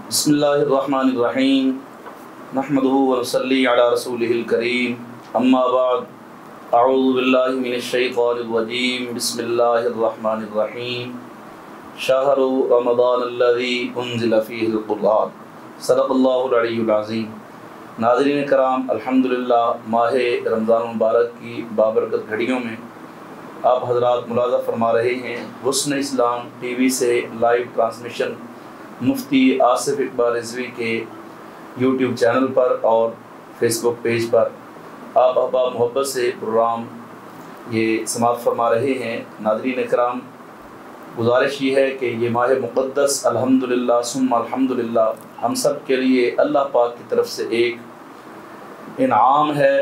بسم اللہ الرحمن الرحیم نحمدہ ونصلی علی رسولہ الکریم اما بعد اعوذ باللہ من الشیطان الرجیم بسم اللہ الرحمن الرحیم شہر رمضان الذی انزل فیہ القرآن صدق اللہ العلی العظیم۔ ناظرین کرام، الحمدللہ ماہ رمضان المبارک کی بابرکت گھڑیوں میں آپ حضرات ملاحظہ فرما رہے ہیں حسن اسلام ٹی وی سے لائیو ٹرانسمیشن مفتی آصف اقبال رضوی کے یوٹیوب چینل پر اور فیس بک پیج پر آپ احباب محبت سے پروگرام یہ سماعت فرما رہے ہیں۔ ناظرین اکرام، گزارش یہ ہے کہ یہ ماہ مقدس الحمدللہ ثم الحمدللہ ہم سب کے لیے اللہ پاک کی طرف سے ایک انعام ہے،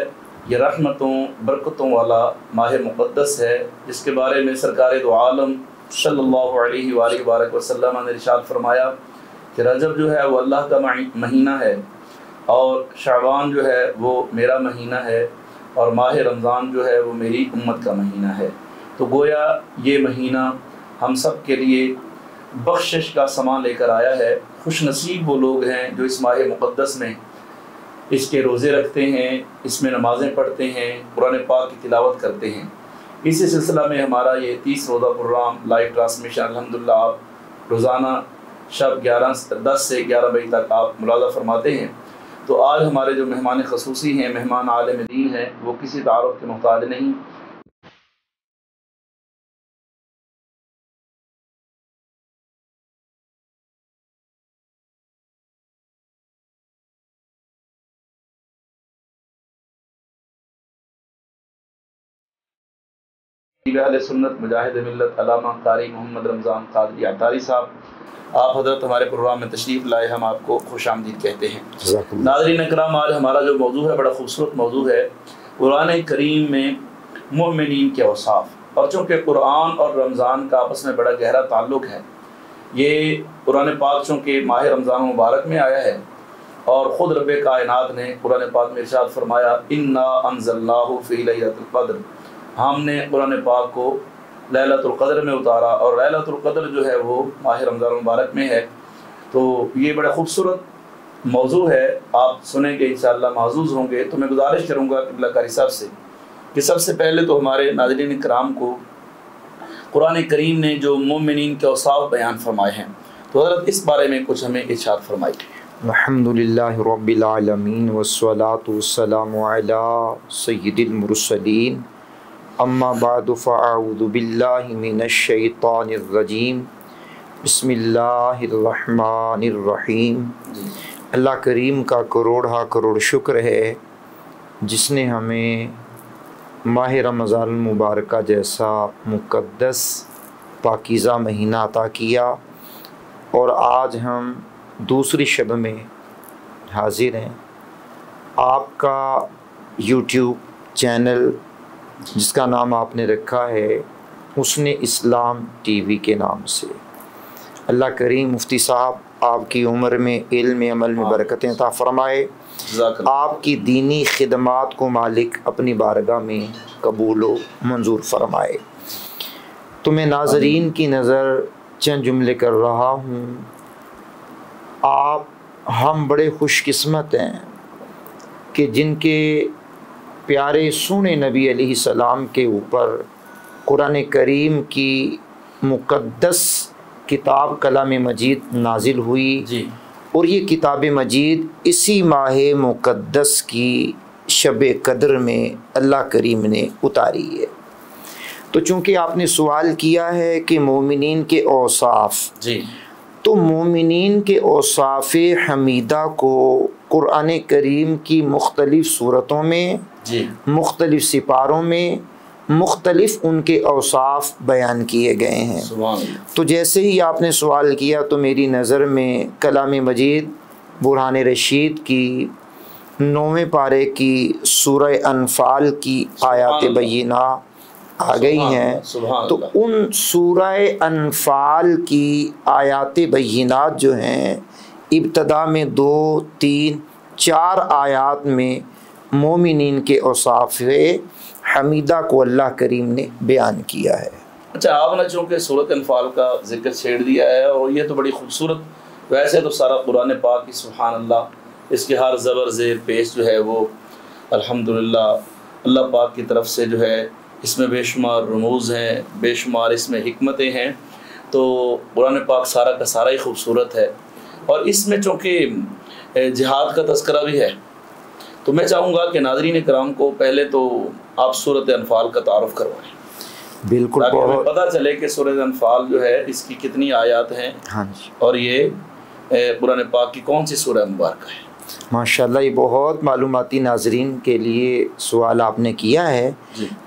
یہ رحمتوں برکتوں والا ماہ مقدس ہے، جس کے بارے میں سرکار دو عالم صلی اللہ علیہ وآلہ وبارک وسلم نے ارشاد فرمایا کہ رجب جو ہے وہ اللہ کا مہینہ ہے، اور شعبان جو ہے وہ میرا مہینہ ہے، اور ماہ رمضان جو ہے وہ میری امت کا مہینہ ہے۔ تو گویا یہ مہینہ ہم سب کے لیے بخشش کا سامان لے کر آیا ہے۔ خوش نصیب وہ لوگ ہیں جو اس ماہ مقدس میں اس کے روزے رکھتے ہیں، اس میں نمازیں پڑھتے ہیں، قرآن پاک کی تلاوت کرتے ہیں۔ اسی سلسلہ میں ہمارا یہ 30 روزہ پروگرام لائیو ٹرانسمیشن الحمدللہ آپ روزانہ شب 10 سے 11 بجے تک آپ ملاحظہ فرماتے ہیں۔ تو آج ہمارے جو مہمان خصوصی ہیں، مہمان عالم دین ہیں، وہ کسی تعارف کے محتاج نہیں۔ اہل سنت مجاہد ملت علامہ قاری محمد رمضان قادری عطاری صاحب، آپ حضرت ہمارے پروگرام میں تشریف لائے، ہم آپ کو خوش آمدید کہتے ہیں۔ ناظرین اکرام، آج ہمارا جو موضوع ہے بڑا خوبصورت موضوع ہے، قرآن کریم میں مومنین کے اوصاف۔ اور چونکہ قرآن اور رمضان کا آپس میں بڑا گہرا تعلق ہے، یہ قرآن پاک چونکہ ماہ رمضان مبارک میں آیا ہے، اور خود رب کائنات نے قرآن پاک میں ارشاد فرمایا انا انزلناہ فی لیلۃ القدر، ہم نے قرآن پاک کو لیلۃ القدر میں اتارا، اور لیلۃ القدر جو ہے وہ ماہ رمضان المبارک میں ہے۔ تو یہ بڑا خوبصورت موضوع ہے، آپ سنیں گے انشاءاللہ محظوظ ہوں گے۔ تو میں گزارش کروں گا قبلہ کاری صاحب سے کہ سب سے پہلے تو ہمارے ناظرین کرام کو قرآن کریم نے جو مومنین کے اوصاف بیان فرمائے ہیں، تو حضرت اس بارے میں کچھ ہمیں ارشاد فرمائیے۔ الحمدللہ رب العالمین والصلاة والسلام علی سید المرسلین، اما بعد فاعوذ باللہ من الشیطان الرجیم، بسم اللہ الرحمن الرحیم۔ اللہ کریم کا کروڑ شکر ہے جس نے ہمیں ماہ رمضان المبارکہ جیسا مقدس پاکیزہ مہینہ عطا کیا، اور آج ہم دوسری شب میں حاضر ہیں۔ آپ کا یوٹیوب چینل جس کا نام آپ نے رکھا ہے حسن اسلام ٹی وی کے نام سے، اللہ کریم مفتی صاحب آپ کی عمر میں علم عمل میں برکتیں عطا فرمائے، آپ کی دینی خدمات کو مالک اپنی بارگاہ میں قبول و منظور فرمائے۔ تو میں ناظرین کی نظر چند جملے کر رہا ہوں۔ ہم بڑے خوش قسمت ہیں کہ جن کے پیارے سونے نبی علیہ السلام کے اوپر قرآن کریم کی مقدس کتاب کلام مجید نازل ہوئی، اور یہ کتاب مجید اسی ماہ مقدس کی شب قدر میں اللہ کریم نے اتاری ہے۔ تو چونکہ آپ نے سوال کیا ہے کہ مومنین کے اوصاف، تو مومنین کے اوصاف حمیدہ کو قرآن کریم کی مختلف صورتوں میں، مختلف سپاروں میں مختلف ان کے اوصاف بیان کیے گئے ہیں۔ تو جیسے ہی آپ نے سوال کیا تو میری نظر میں کلام مجید برہان رشید کی 9ویں پارے کی سورہ انفال کی آیات بینہ آ گئی ہیں۔ تو ان سورہ انفال کی آیات بینات جو ہیں، ابتدا میں 2، 3، 4 آیات میں مومنین کے اوصاف حمیدہ کو اللہ کریم نے بیان کیا ہے۔ اچھا، آپ نے چونکہ سورۃ انفال کا ذکر چھیڑ دیا ہے، اور یہ تو بڑی خوبصورت ویسے تو سارا قرآن پاک کی سبحان اللہ اس کے ہر زبر زیر پیش جو ہے وہ الحمدللہ اللہ پاک کی طرف سے جو ہے اس میں بے شمار رموز ہیں، بے شمار اس میں حکمتیں ہیں. تو قرآن پاک سارا کا سارا ہی خوبصورت ہے. اور اس میں چونکہ جہاد کا تذکرہ بھی ہے تو میں چاہوں گا کہ ناظرین کرام کو پہلے تو آپ سورۃ انفال کا تعارف کروائیں. بالکل، تاکہ ہمیں پتہ چلے کہ سورۃ انفال جو ہے اس کی کتنی آیات ہیں اور یہ قرآن پاک کی کون سی سورہ مبارکہ ہے. ماشاءاللہ، یہ بہت معلوماتی ناظرین کے لیے سوال آپ نے کیا ہے.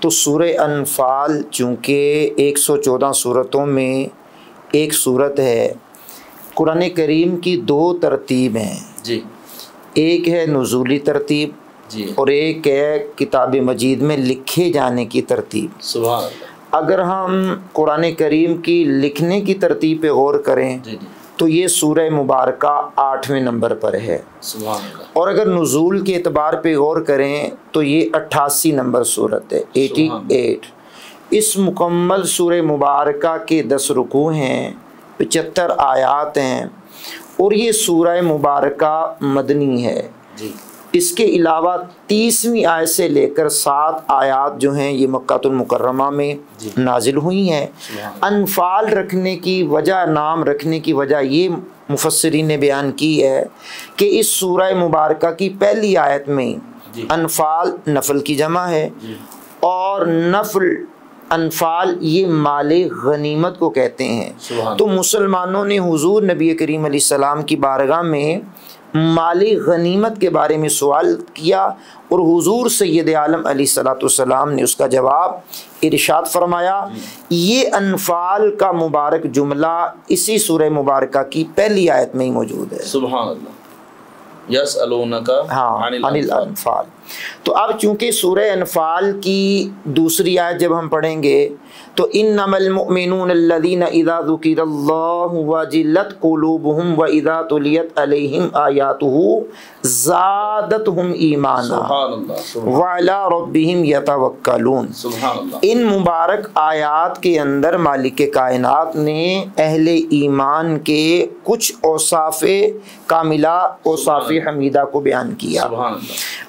تو سورہ انفال چونکہ 114 صورتوں میں ایک صورت ہے، قرآن کریم کی 2 ترتیب ہیں. جی، ایک ہے نزولی ترتیب جی، اور ایک ہے کتاب مجید میں لکھے جانے کی ترتیب. سبحان اللہ. اگر ہم قرآن کریم کی لکھنے کی ترتیب پہ غور کریں جی جی، تو یہ سورہ مبارکہ 8ویں نمبر پر ہے. سبحان اللہ. اور اگر نزول کے اعتبار پہ غور کریں تو یہ 88 نمبر صورت ہے، 88. اس مکمل سورہ مبارکہ کے 10 رکوع ہیں، 75 آیات ہیں اور یہ سورہ مبارکہ مدنی ہے. جی، اس کے علاوہ 30ویں آیت سے لے کر 7 آیات جو ہیں یہ مکہ المکرمہ میں نازل ہوئی ہیں. انفال رکھنے کی وجہ، نام رکھنے کی وجہ یہ مفسرین نے بیان کی ہے کہ اس سورہ مبارکہ کی پہلی آیت میں انفال نفل کی جمع ہے اور نفل انفال یہ مال غنیمت کو کہتے ہیں. تو مسلمانوں نے حضور نبی کریم علیہ السلام کی بارگاہ میں مال غنیمت کے بارے میں سوال کیا اور حضور سید عالم علیہ السلام نے اس کا جواب ارشاد فرمایا. یہ انفال کا مبارک جملہ اسی سورہ مبارکہ کی پہلی آیت میں ہی موجود ہے. سبحان اللہ. یسألونک عن الانفال. تو اب چونکہ سورہ انفال کی دوسری آیت جب ہم پڑھیں گے تو انما المؤمنون الذین اذا ذکر اللہ وجلت قلوبہم واذا تلیت علیہم آیاتہ زادتہم ایمانا وعلی ربہم یتوکلون. ان مبارک آیات کے اندر مالک کائنات نے اہل ایمان کے کچھ اوصاف کاملہ، اوصاف حمیدہ کو بیان کیا.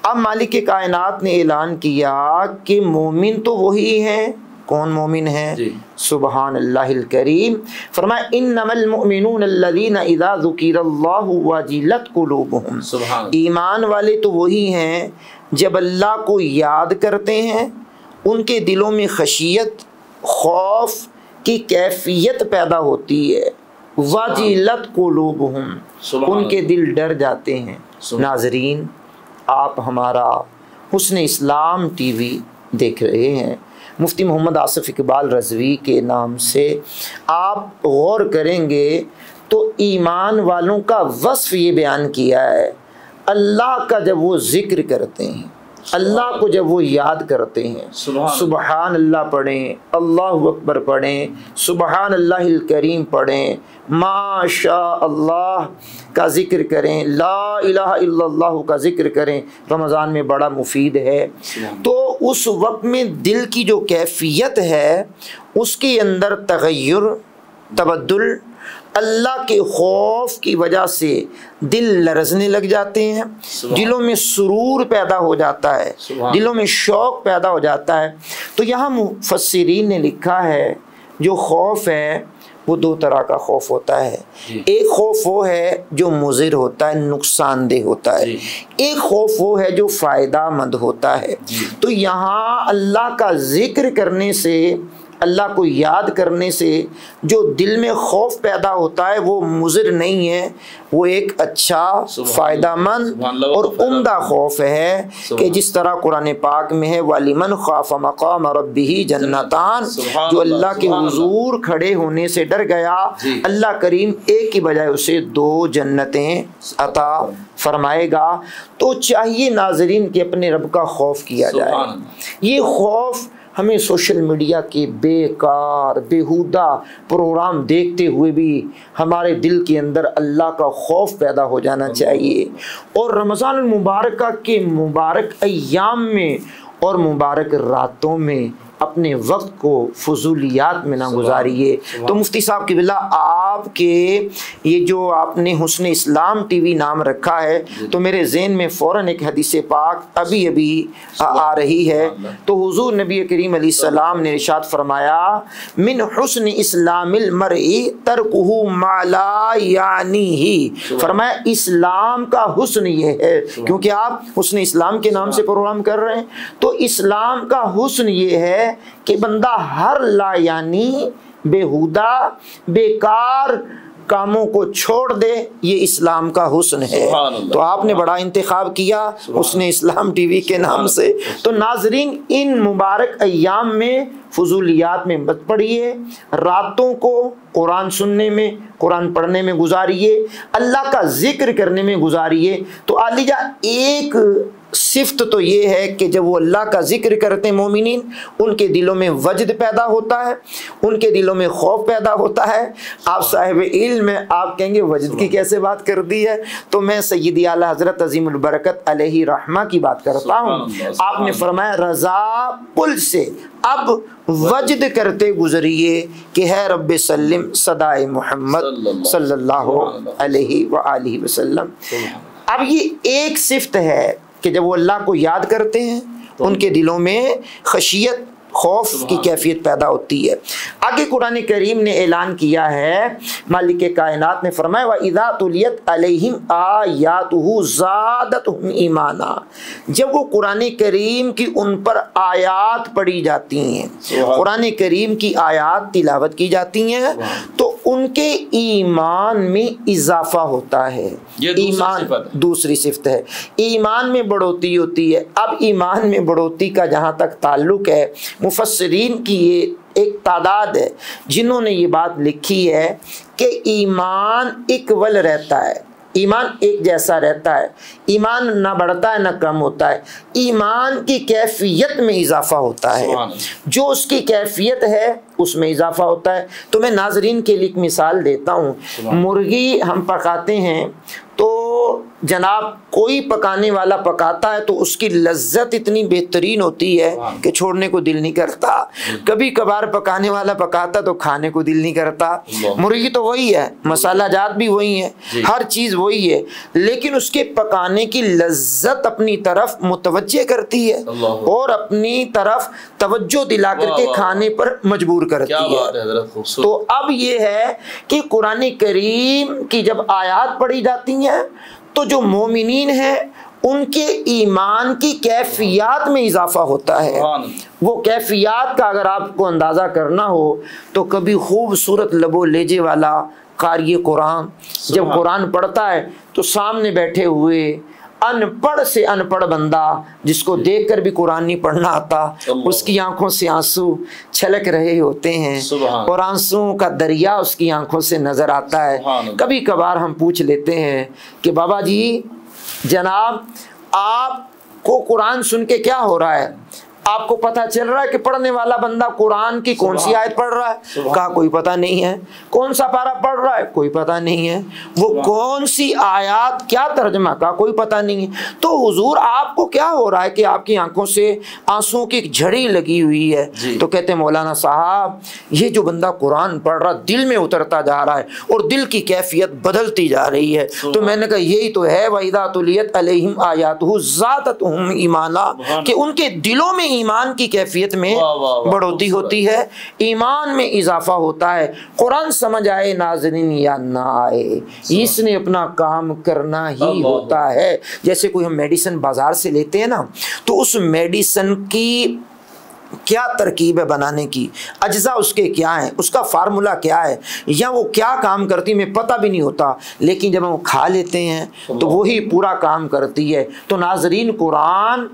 اب مالک کائنات نے اعلان کیا کہ مومن تو وہی ہیں. کون مومن ہیں؟ سبحان اللہ الکریم. فرمایا انما المؤمنون الذین اذا ذکر اللہ وجلت قلوبہم. ایمان والے تو وہی ہیں جب اللہ کو یاد کرتے ہیں ان کے دلوں میں خشیت، خوف کی کیفیت پیدا ہوتی ہے. وجلت قلوبہم، ان کے دل ڈر جاتے ہیں. ناظرین، آپ ہمارا حسن اسلام ٹی وی دیکھ رہے ہیں، مفتی محمد آصف اقبال رضوی کے نام سے. آپ غور کریں گے تو ایمان والوں کا وصف یہ بیان کیا ہے. اللہ کا جب وہ ذکر کرتے ہیں، اللہ کو جب وہ یاد کرتے ہیں، سبحان اللہ پڑھیں، اللہ اکبر پڑھیں، سبحان اللہ الکریم پڑھیں، ما شاء اللہ کا ذکر کریں، لا الہ الا اللہ کا ذکر کریں. رمضان میں بڑا مفید ہے. تو اس وقت میں دل کی جو کیفیت ہے اس کے اندر تغیر، تبدل، اللہ کے خوف کی وجہ سے دل لرزنے لگ جاتے ہیں، دلوں میں سرور پیدا ہو جاتا ہے، دلوں میں شوق پیدا ہو جاتا ہے. تو یہاں مفسرین نے لکھا ہے جو خوف ہے وہ 2 طرح کا خوف ہوتا ہے. ایک خوف وہ ہے جو مضر ہوتا ہے، نقصان دہ ہوتا ہے. ایک خوف وہ ہے جو فائدہ مند ہوتا ہے. تو یہاں اللہ کا ذکر کرنے سے، اللہ کو یاد کرنے سے جو دل میں خوف پیدا ہوتا ہے وہ مضر نہیں ہے، وہ ایک اچھا، فائدہ مند اور عمدہ خوف ہے کہ جس طرح قرآن پاک میں ہے وَلِمَنْ خَافَ مَقَامَ رَبِّهِ جَنَّتَانِ. جو اللہ کے حضور کھڑے ہونے سے ڈر گیا، اللہ کریم ایک کی بجائے اسے 2 جنتیں عطا فرمائے گا. تو چاہیے ناظرین کہ اپنے رب کا خوف کیا جائے. یہ خوف ہمیں سوشل میڈیا کے بیکار بیہودہ پروگرام دیکھتے ہوئے بھی ہمارے دل کے اندر اللہ کا خوف پیدا ہو جانا چاہیے. اور رمضان المبارکہ کے مبارک ایام میں اور مبارک راتوں میں اپنے وقت کو فضولیات میں نہ گزاریے۔ تو مفتی صاحب کی باللہ آپ کے یہ جو آپ نے حسن اسلام ٹی وی نام رکھا ہے تو میرے ذہن میں فوراً ایک حدیث پاک ابھی آ رہی ہے۔ تو حضور نبی کریم علیہ السلام نے ارشاد فرمایا من حسن اسلام المرء ترکہ ما لا یعنیہ، فرمایا اسلام کا حسن یہ ہے، کیونکہ آپ حسن اسلام کے نام سے پروگرام کر رہے ہیں، تو اسلام کا حسن یہ ہے کہ بندہ ہر لا یعنی بےہودہ بیکار کاموں کو چھوڑ دے، یہ اسلام کا حسن ہے۔ تو آپ نے بڑا انتخاب کیا حسن اسلام ٹی وی کے نام سے۔ تو ناظرین ان مبارک ایام میں فضولیات میں مت پڑھیے، راتوں کو قرآن سننے میں، قرآن پڑھنے میں گزاریے، اللہ کا ذکر کرنے میں گزاریے۔ تو عالیہ ایک صفت تو یہ ہے کہ جب وہ اللہ کا ذکر کرتے ہیں مومنین، ان کے دلوں میں وجد پیدا ہوتا ہے، ان کے دلوں میں خوف پیدا ہوتا ہے۔ آپ صاحب علم میں آپ کہیں گے وجد کی کیسے بات کر دی ہے؟ تو میں سیدی اعلیٰ حضرت عظیم البرکت علیہ رحمہ کی بات کرتا ہوں۔ آپ نے فرمایا رضا پل سے اب وجد کرتے گزریے کہ ہے رب سلم صدائے محمد صلی اللہ علیہ وآلہ وسلم۔ اب یہ ایک صفت ہے کہ جب وہ اللہ کو یاد کرتے ہیں ان کے دلوں میں خشیت خوف کی کیفیت پیدا ہوتی ہے۔ آگے قرآن کریم نے اعلان کیا ہے، مالک کائنات نے فرمایا وَإِذَا تُلِيَتْ عَلَيْهِمْ آيَاتُهُ زَادَتْهُمْ ایمانا، جب وہ قرآن کریم کی ان پر آیات پڑھی جاتی ہیں، قرآن کریم کی آیات تلاوت کی جاتی ہیں تو ان کے ایمان میں اضافہ ہوتا ہے۔ ایمان دوسری صفت ہے، ایمان میں بڑھوتی ہوتی ہے۔ اب ایمان میں بڑھوتی کا جہاں تک تعلق ہے، مفسرین کی یہ ایک تعداد ہے جنہوں نے یہ بات لکھی ہے کہ ایمان اکول رہتا ہے، ایمان ایک جیسا رہتا ہے، ایمان نہ بڑھتا ہے نہ کم ہوتا ہے، ایمان کی کیفیت میں اضافہ ہوتا ہے، جو اس کی کیفیت ہے اس میں اضافہ ہوتا ہے۔ تو میں ناظرین کے لیے ایک مثال دیتا ہوں، مرغی ہم پکاتے ہیں تو جناب کوئی پکانے والا پکاتا ہے تو اس کی لذت اتنی بہترین ہوتی ہے کہ چھوڑنے کو دل نہیں کرتا، کبھی کبھار پکانے والا پکاتا تو کھانے کو دل نہیں کرتا۔ مرغی تو وہی ہے، مسالہ جات بھی وہی ہے، ہر چیز وہی ہے، لیکن اس کے پکانے کی لذت اپنی طرف متوجہ کرتی ہے اور اپنی طرف توجہ دلا کر کے کھانے پر مجبور کرتی ہے۔ تو اب یہ ہے کہ قرآن کریم کی جب آیات پڑھی جاتی ہیں تو جو مومنین ہیں ان کے ایمان کی کیفیات میں اضافہ ہوتا ہے۔ وہ کیفیات کا اگر آپ کو اندازہ کرنا ہو تو کبھی خوبصورت لب و لہجے والا قاری قرآن جب قرآن پڑھتا ہے تو سامنے بیٹھے ہوئے ان پڑھ سے ان پڑھ بندہ جس کو دیکھ کر بھی قرآن نہیں پڑھنا آتا، اس کی آنکھوں سے آنسو چھلک رہے ہوتے ہیں اور آنسوؤں کا دریا اس کی آنکھوں سے نظر آتا ہے۔ کبھی کبھار ہم پوچھ لیتے ہیں کہ بابا جی جناب آپ کو قرآن سن کے کیا ہو رہا ہے؟ آپ کو پتہ چل رہا ہے کہ پڑھنے والا بندہ قرآن کی کون سی آیت پڑھ رہا ہے؟ کہا کوئی پتہ نہیں ہے۔ کون سا پارہ پڑھ رہا ہے؟ کوئی پتہ نہیں ہے۔ وہ کون سی آیات کیا ترجمہ؟ کہا کوئی پتہ نہیں ہے۔ تو حضور آپ کو کیا ہو رہا ہے کہ آپ کی آنکھوں سے آنسوں کی ایک جھڑی لگی ہوئی ہے؟ تو کہتے ہیں مولانا صاحب یہ جو بندہ قرآن پڑھ رہا دل میں اترتا جا رہا ہے اور دل کی کیفیت بدلتی جا رہی ہے۔ تو میں نے کہا یہی تو ہے وَإِذَا تُلِيَتْ عَلَيْهِمْ آيَاتُهُ زَادَتْهُمْ ایمانا، کہ ان کے دلوں میں ایمان کی کیفیت میں بڑھوتی ہوتی ہے، ایمان میں اضافہ ہوتا ہے۔ قرآن سمجھ آئے ناظرین یا نہ آئے، اس نے اپنا کام کرنا ہی ہوتا ہے۔ جیسے کوئی ہم میڈیسن بازار سے لیتے ہیں نا تو اس میڈیسن کی کیا ترکیب ہے بنانے کی، اجزاء اس کے کیا ہیں، اس کا فارمولا کیا ہے، یا وہ کیا کام کرتی میں پتہ بھی نہیں ہوتا، لیکن جب ہم کھا لیتے ہیں تو وہی پورا کام کرتی ہے۔ تو ناظرین قرآن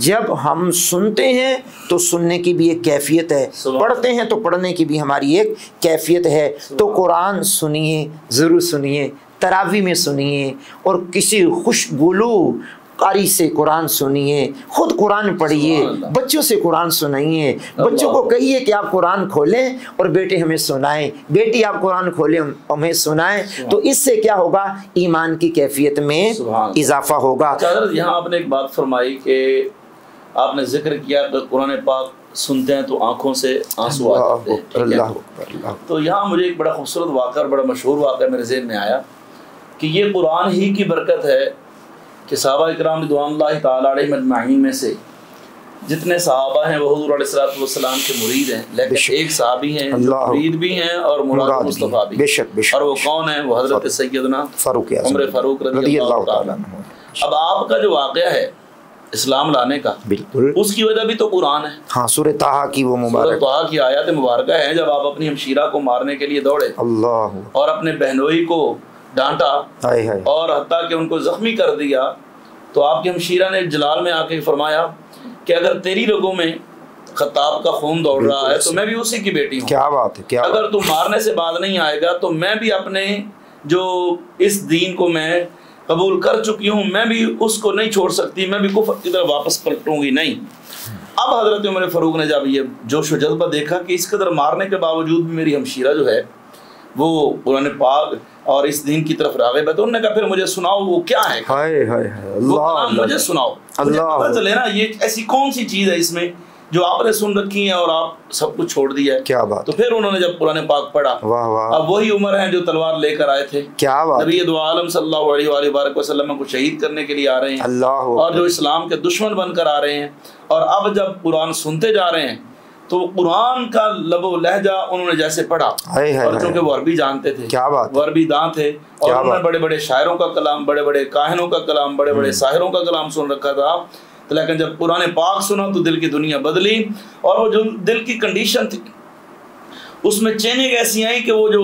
جب ہم سنتے ہیں تو سننے کی بھی ایک کیفیت ہے، پڑھتے ہیں تو پڑھنے کی بھی ہماری ایک کیفیت ہے۔ تو قرآن سنیے، ضرور سنیے، تراویح میں سنیے اور کسی خوشگلو قاری سے قرآن سنیے، خود قرآن پڑھیے، بچوں سے قرآن سنائیے، بچوں کو کہیے کہ آپ قرآن کھولیں اور بیٹے ہمیں سنائیں، بیٹی آپ قرآن کھولیں ہمیں سنائیں۔ تو اس سے کیا ہوگا؟ ایمان کی کیفیت میں اضافہ ہوگا۔ یہاں آپ نے ایک بات فرمائی کہ آپ نے ذکر کیا کہ قرآن پاک سنتے ہیں تو آنکھوں سے آنسو آ جاتے ہیں، ٹھیک ہے؟ تو یہاں مجھے ایک بڑا خوبصورت واقعہ اور بڑا مشہور واقعہ میرے ذہن میں آیا کہ یہ قرآن ہی کی برکت ہے کہ صحابہ اکرام رضوان اللہ تعالیٰ علیہم اجمعین میں سے جتنے صحابہ ہیں وہ حضور علیہ السلام کے مرید ہیں، لیکن ایک صحابی ہیں جو مرید بھی ہیں اور مراد مصطفیٰ بھی، اور وہ کون ہیں؟ وہ حضرت سیدنا عمر فاروق رضی اللہ تعالیٰ عنہ۔ اب آپ کا جو واقعہ ہے اسلام لانے کا، بالکل اس کی وجہ بھی تو قرآن ہے۔ ہاں، سورہ طٰہٰ کی وہ مبارک، سورہ طٰہٰ کی آیات مبارکہ ہیں، جب آپ اپنی ہمشیرہ کو مارنے کے لیے دوڑے اللہ، اور اپنے بہنوئی کو ڈانٹا اور حتیٰ کہ ان کو زخمی کر دیا، تو آپ کی ہمشیرہ نے جلال میں آ کے فرمایا کہ اگر تیری رگوں میں خطاب کا خون دوڑ رہا ہے تو میں بھی اسی کی بیٹی ہوں۔ کیا بات ہے، کیا اگر تو مارنے سے بعد نہیں آئے گا تو میں بھی اپنے جو اس دین کو میں قبول کر چکی ہوں، میں بھی اس کو نہیں چھوڑ سکتی، میں بھی کفر کی طرف واپس پلٹوں گی نہیں۔ اب حضرت عمر فاروق نے جب یہ جوش و جذبہ دیکھا کہ اس قدر مارنے کے باوجود بھی میری ہمشیرہ جو ہے وہ قرآن پاک اور اس دین کی طرف راغب ہے، تو انہوں نے کہا پھر مجھے سناؤ وہ کیا ہے، مجھے سناؤ، مجھے پتہ چلے نا یہ ایسی کون سی چیز ہے اس میں جو آپ نے سن رکھی ہیں اور آپ سب کچھ چھوڑ دیا ہے۔ کیا بات۔ تو پھر انہوں نے جب قرآن پاک پڑھا، اب وہی عمر ہیں جو تلوار لے کر آئے تھے، کیا بات، نبی دو عالم صلی اللہ علیہ وآلہ وبارک وسلم کو شہید کرنے کے لیے آ رہے ہیں، اللہ، اور جو اسلام کے دشمن بن کر آ رہے ہیں، اور اب جب قرآن سنتے جا رہے ہیں تو قرآن کا لب و لہجہ انہوں نے جیسے پڑھا، اور چونکہ وہ عربی جانتے تھے، کیا بات، وہ عربی داں تھے، اور انہوں نے بڑے بڑے شاعروں کا کلام، بڑے بڑے کاہنوں کا کلام، بڑے بڑے ساحروں کا کلام سن رکھا تھا، لیکن جب قرآن پاک سنا تو دل کی دنیا بدلی، اور وہ جو دل کی کنڈیشن تھی اس میں چینج ایسی آئی کہ وہ جو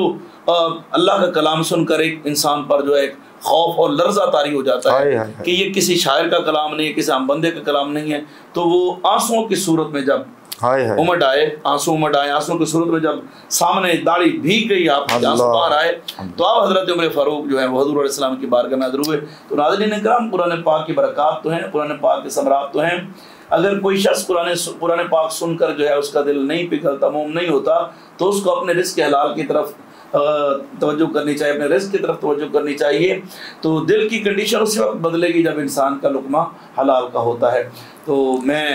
اللہ کا کلام سن کر ایک انسان پر جو ہے خوف اور لرزہ طاری ہو جاتا ہے کہ یہ کسی شاعر کا کلام نہیں ہے، کسی عام بندے کا کلام نہیں ہے، تو وہ آنسوؤں کی صورت میں جب امٹ آئے، آنسو کی صورت میں جب سامنے داڑھی بھیگ گئی، آپ آنسو باہر آئے، تو آپ حضرت عمر فاروق جو ہے وہ حضور علیہ السلام کی بارگاہ میں حاضر ہوئے۔ تو ناظرین کرام، قرآن پاک کی برکات تو ہیں، قرآن پاک کے ثمرات تو ہیں، اگر کوئی شخص قرآن پاک سن کر جو ہے اس کا دل نہیں پگھلتا، موم نہیں ہوتا، تو اس کو اپنے رزق حلال کی طرف توجہ کرنی چاہیے، اپنے رزق کی طرف توجہ کرنی چاہیے، تو دل کی کنڈیشن اسی وقت بدلے گی جب انسان کا لقمہ حلال کا ہوتا ہے۔ تو میں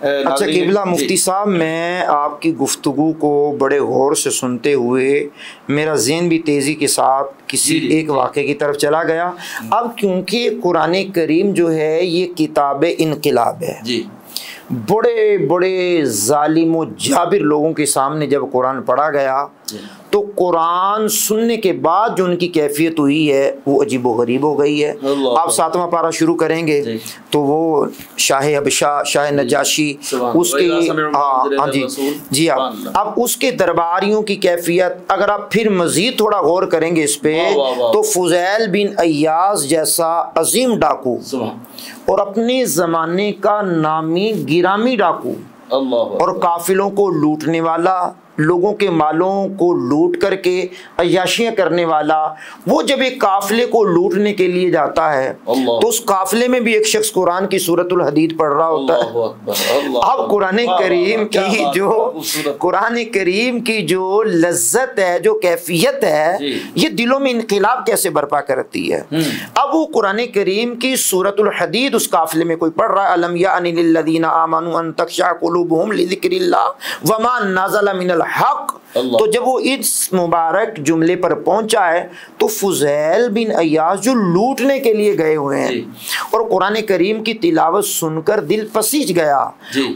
اچھا قبلہ مفتی صاحب، میں آپ کی گفتگو کو بڑے غور سے سنتے ہوئے میرا ذہن بھی تیزی کے ساتھ کسی ایک واقعے کی طرف چلا گیا۔ اب کیونکہ قرآن کریم جو ہے یہ کتاب انقلاب ہے، بڑے بڑے ظالم و جابر لوگوں کے سامنے جب قرآن پڑھا گیا تو قرآن سننے کے بعد جو ان کی کیفیت ہوئی ہے وہ عجیب و غریب ہو گئی ہے۔ آپ 7واں پارہ شروع کریں گے تو وہ شاہ حبشہ، شاہ نجاشی، اس کے جی اب اس کے درباریوں کی کیفیت، اگر آپ پھر مزید تھوڑا غور کریں گے اس پہ تو فضیل بن ایاز جیسا عظیم ڈاکو اور اپنے زمانے کا نامی گرامی ڈاکو اور قافلوں کو لوٹنے والا، لوگوں کے مالوں کو لوٹ کر کے عیاشیاں کرنے والا، وہ جب ایک قافلے کو لوٹنے کے لیے جاتا ہے تو اس قافلے میں بھی ایک شخص قرآن کی سورۃ الحدید پڑھ رہا ہوتا ہے۔ اب قرآن کریم کی جو لذت ہے، جو کیفیت ہے، یہ دلوں میں انقلاب کیسے برپا کرتی ہے۔ اب وہ قرآن کریم کی سورۃ الحدید اس قافلے میں کوئی پڑھ رہا ہے، الم یعن للذین آمنوا ان تخشع قلوبہم لذکر اللہ وما نزل من الحق۔ تو جب وہ اس مبارک جملے پر پہنچا ہے تو فضیل بن ایاز جو لوٹنے کے لیے گئے ہوئے ہیں اور قرآن کریم کی تلاوت سن کر دل پسیج گیا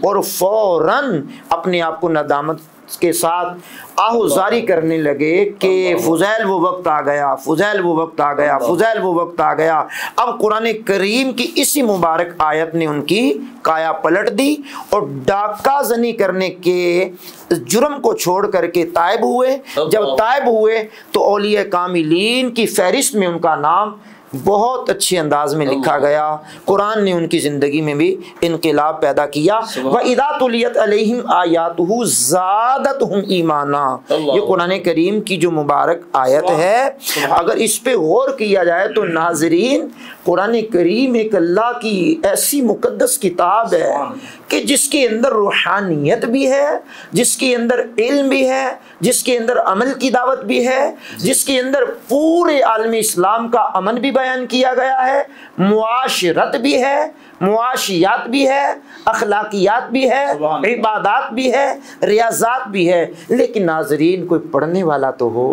اور فوراً اپنے آپ کو ندامت کے ساتھ آہوزاری کرنے لگے کہ فضیل وہ وقت آ گیا، فضیل وہ وقت آ گیا، فضیل وہ وقت آ گیا۔ اب قرآن کریم کی اسی مبارک آیت نے ان کی کایا پلٹ دی اور ڈاکہ زنی کرنے کے جرم کو چھوڑ کر کے تائب ہوئے۔ جب تائب ہوئے تو اولیاء کاملین کی فہرست میں ان کا نام بہت اچھے انداز میں لکھا گیا۔ قرآن نے ان کی زندگی میں بھی انقلاب پیدا کیا۔ وَإِذَا تُلِيَتْ عَلَيْهِمْ آيَاتُهُ زَادَتْهُمْ ایمانا، یہ قرآن کریم کی جو مبارک آیت ہے، اگر اس پہ غور کیا جائے تو ناظرین، قرآن کریم ایک اللہ کی ایسی مقدس کتاب ہے کہ جس کے اندر روحانیت بھی ہے، جس کے اندر علم بھی ہے، جس کے اندر عمل کی دعوت بھی ہے، جس کے اندر پورے عالم اسلام کا امن بھی بیان کیا گیا ہے، معاشرت بھی ہے، معاشیات بھی ہے، اخلاقیات بھی ہے، عبادات بھی ہے، ریاضات بھی ہے، لیکن ناظرین کوئی پڑھنے والا تو ہو،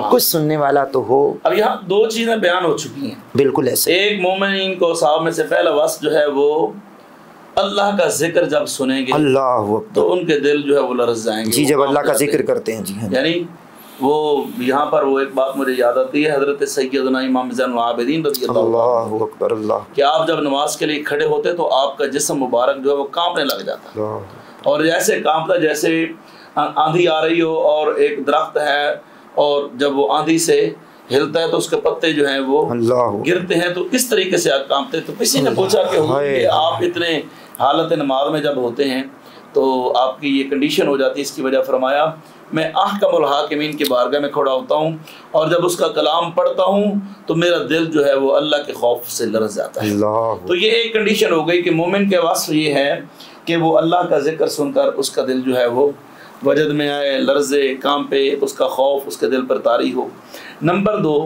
کوئی سننے والا تو ہو۔ اب یہاں دو چیزیں بیان ہو چکی ہیں، بالکل ایسے۔ ایک مومنین کو صحابہ میں سے پہلا وصف جو ہے وہ اللہ کا ذکر جب سنیں گے اللہ اکبر، تو ان کے دل جو ہے وہ لرز جائیں گے، جی جب اللہ کا ذکر کرتے ہیں، جی ہاں، یعنی وہ یہاں پر وہ ایک بات مجھے یاد آتی ہے حضرت سیدنا امام زین العابدین رضی اللہ اکبر، اللہ، کہ آپ جب نماز کے لیے کھڑے ہوتے تو آپ کا جسم مبارک جو ہے وہ کانپنے لگ جاتا، اور جیسے کانپتا جیسے آندھی آ رہی ہو اور ایک درخت ہے اور جب وہ آندھی سے ہلتا ہے تو اس کے پتے جو ہیں وہ گرتے ہیں، تو اس طریقے سے آپ کانپتے۔ تو کسی نے پوچھا کہ حضور کہ آپ اتنے حالت نماز میں جب ہوتے ہیں تو آپ کی یہ کنڈیشن ہو جاتی ہے، اس کی وجہ فرمایا میں احکم الحاکمین کی بارگاہ میں کھڑا ہوتا ہوں اور جب اس کا کلام پڑھتا ہوں تو میرا دل جو ہے وہ اللہ کے خوف سے لرز جاتا ہے۔ تو یہ ایک کنڈیشن ہو گئی کہ مومن کے وصف یہ ہے کہ وہ اللہ کا ذکر سن کر اس کا دل جو ہے وہ وجد میں آئے، لرزے، کانپے، اس کا خوف اس کے دل پر طاری ہو۔ نمبر 2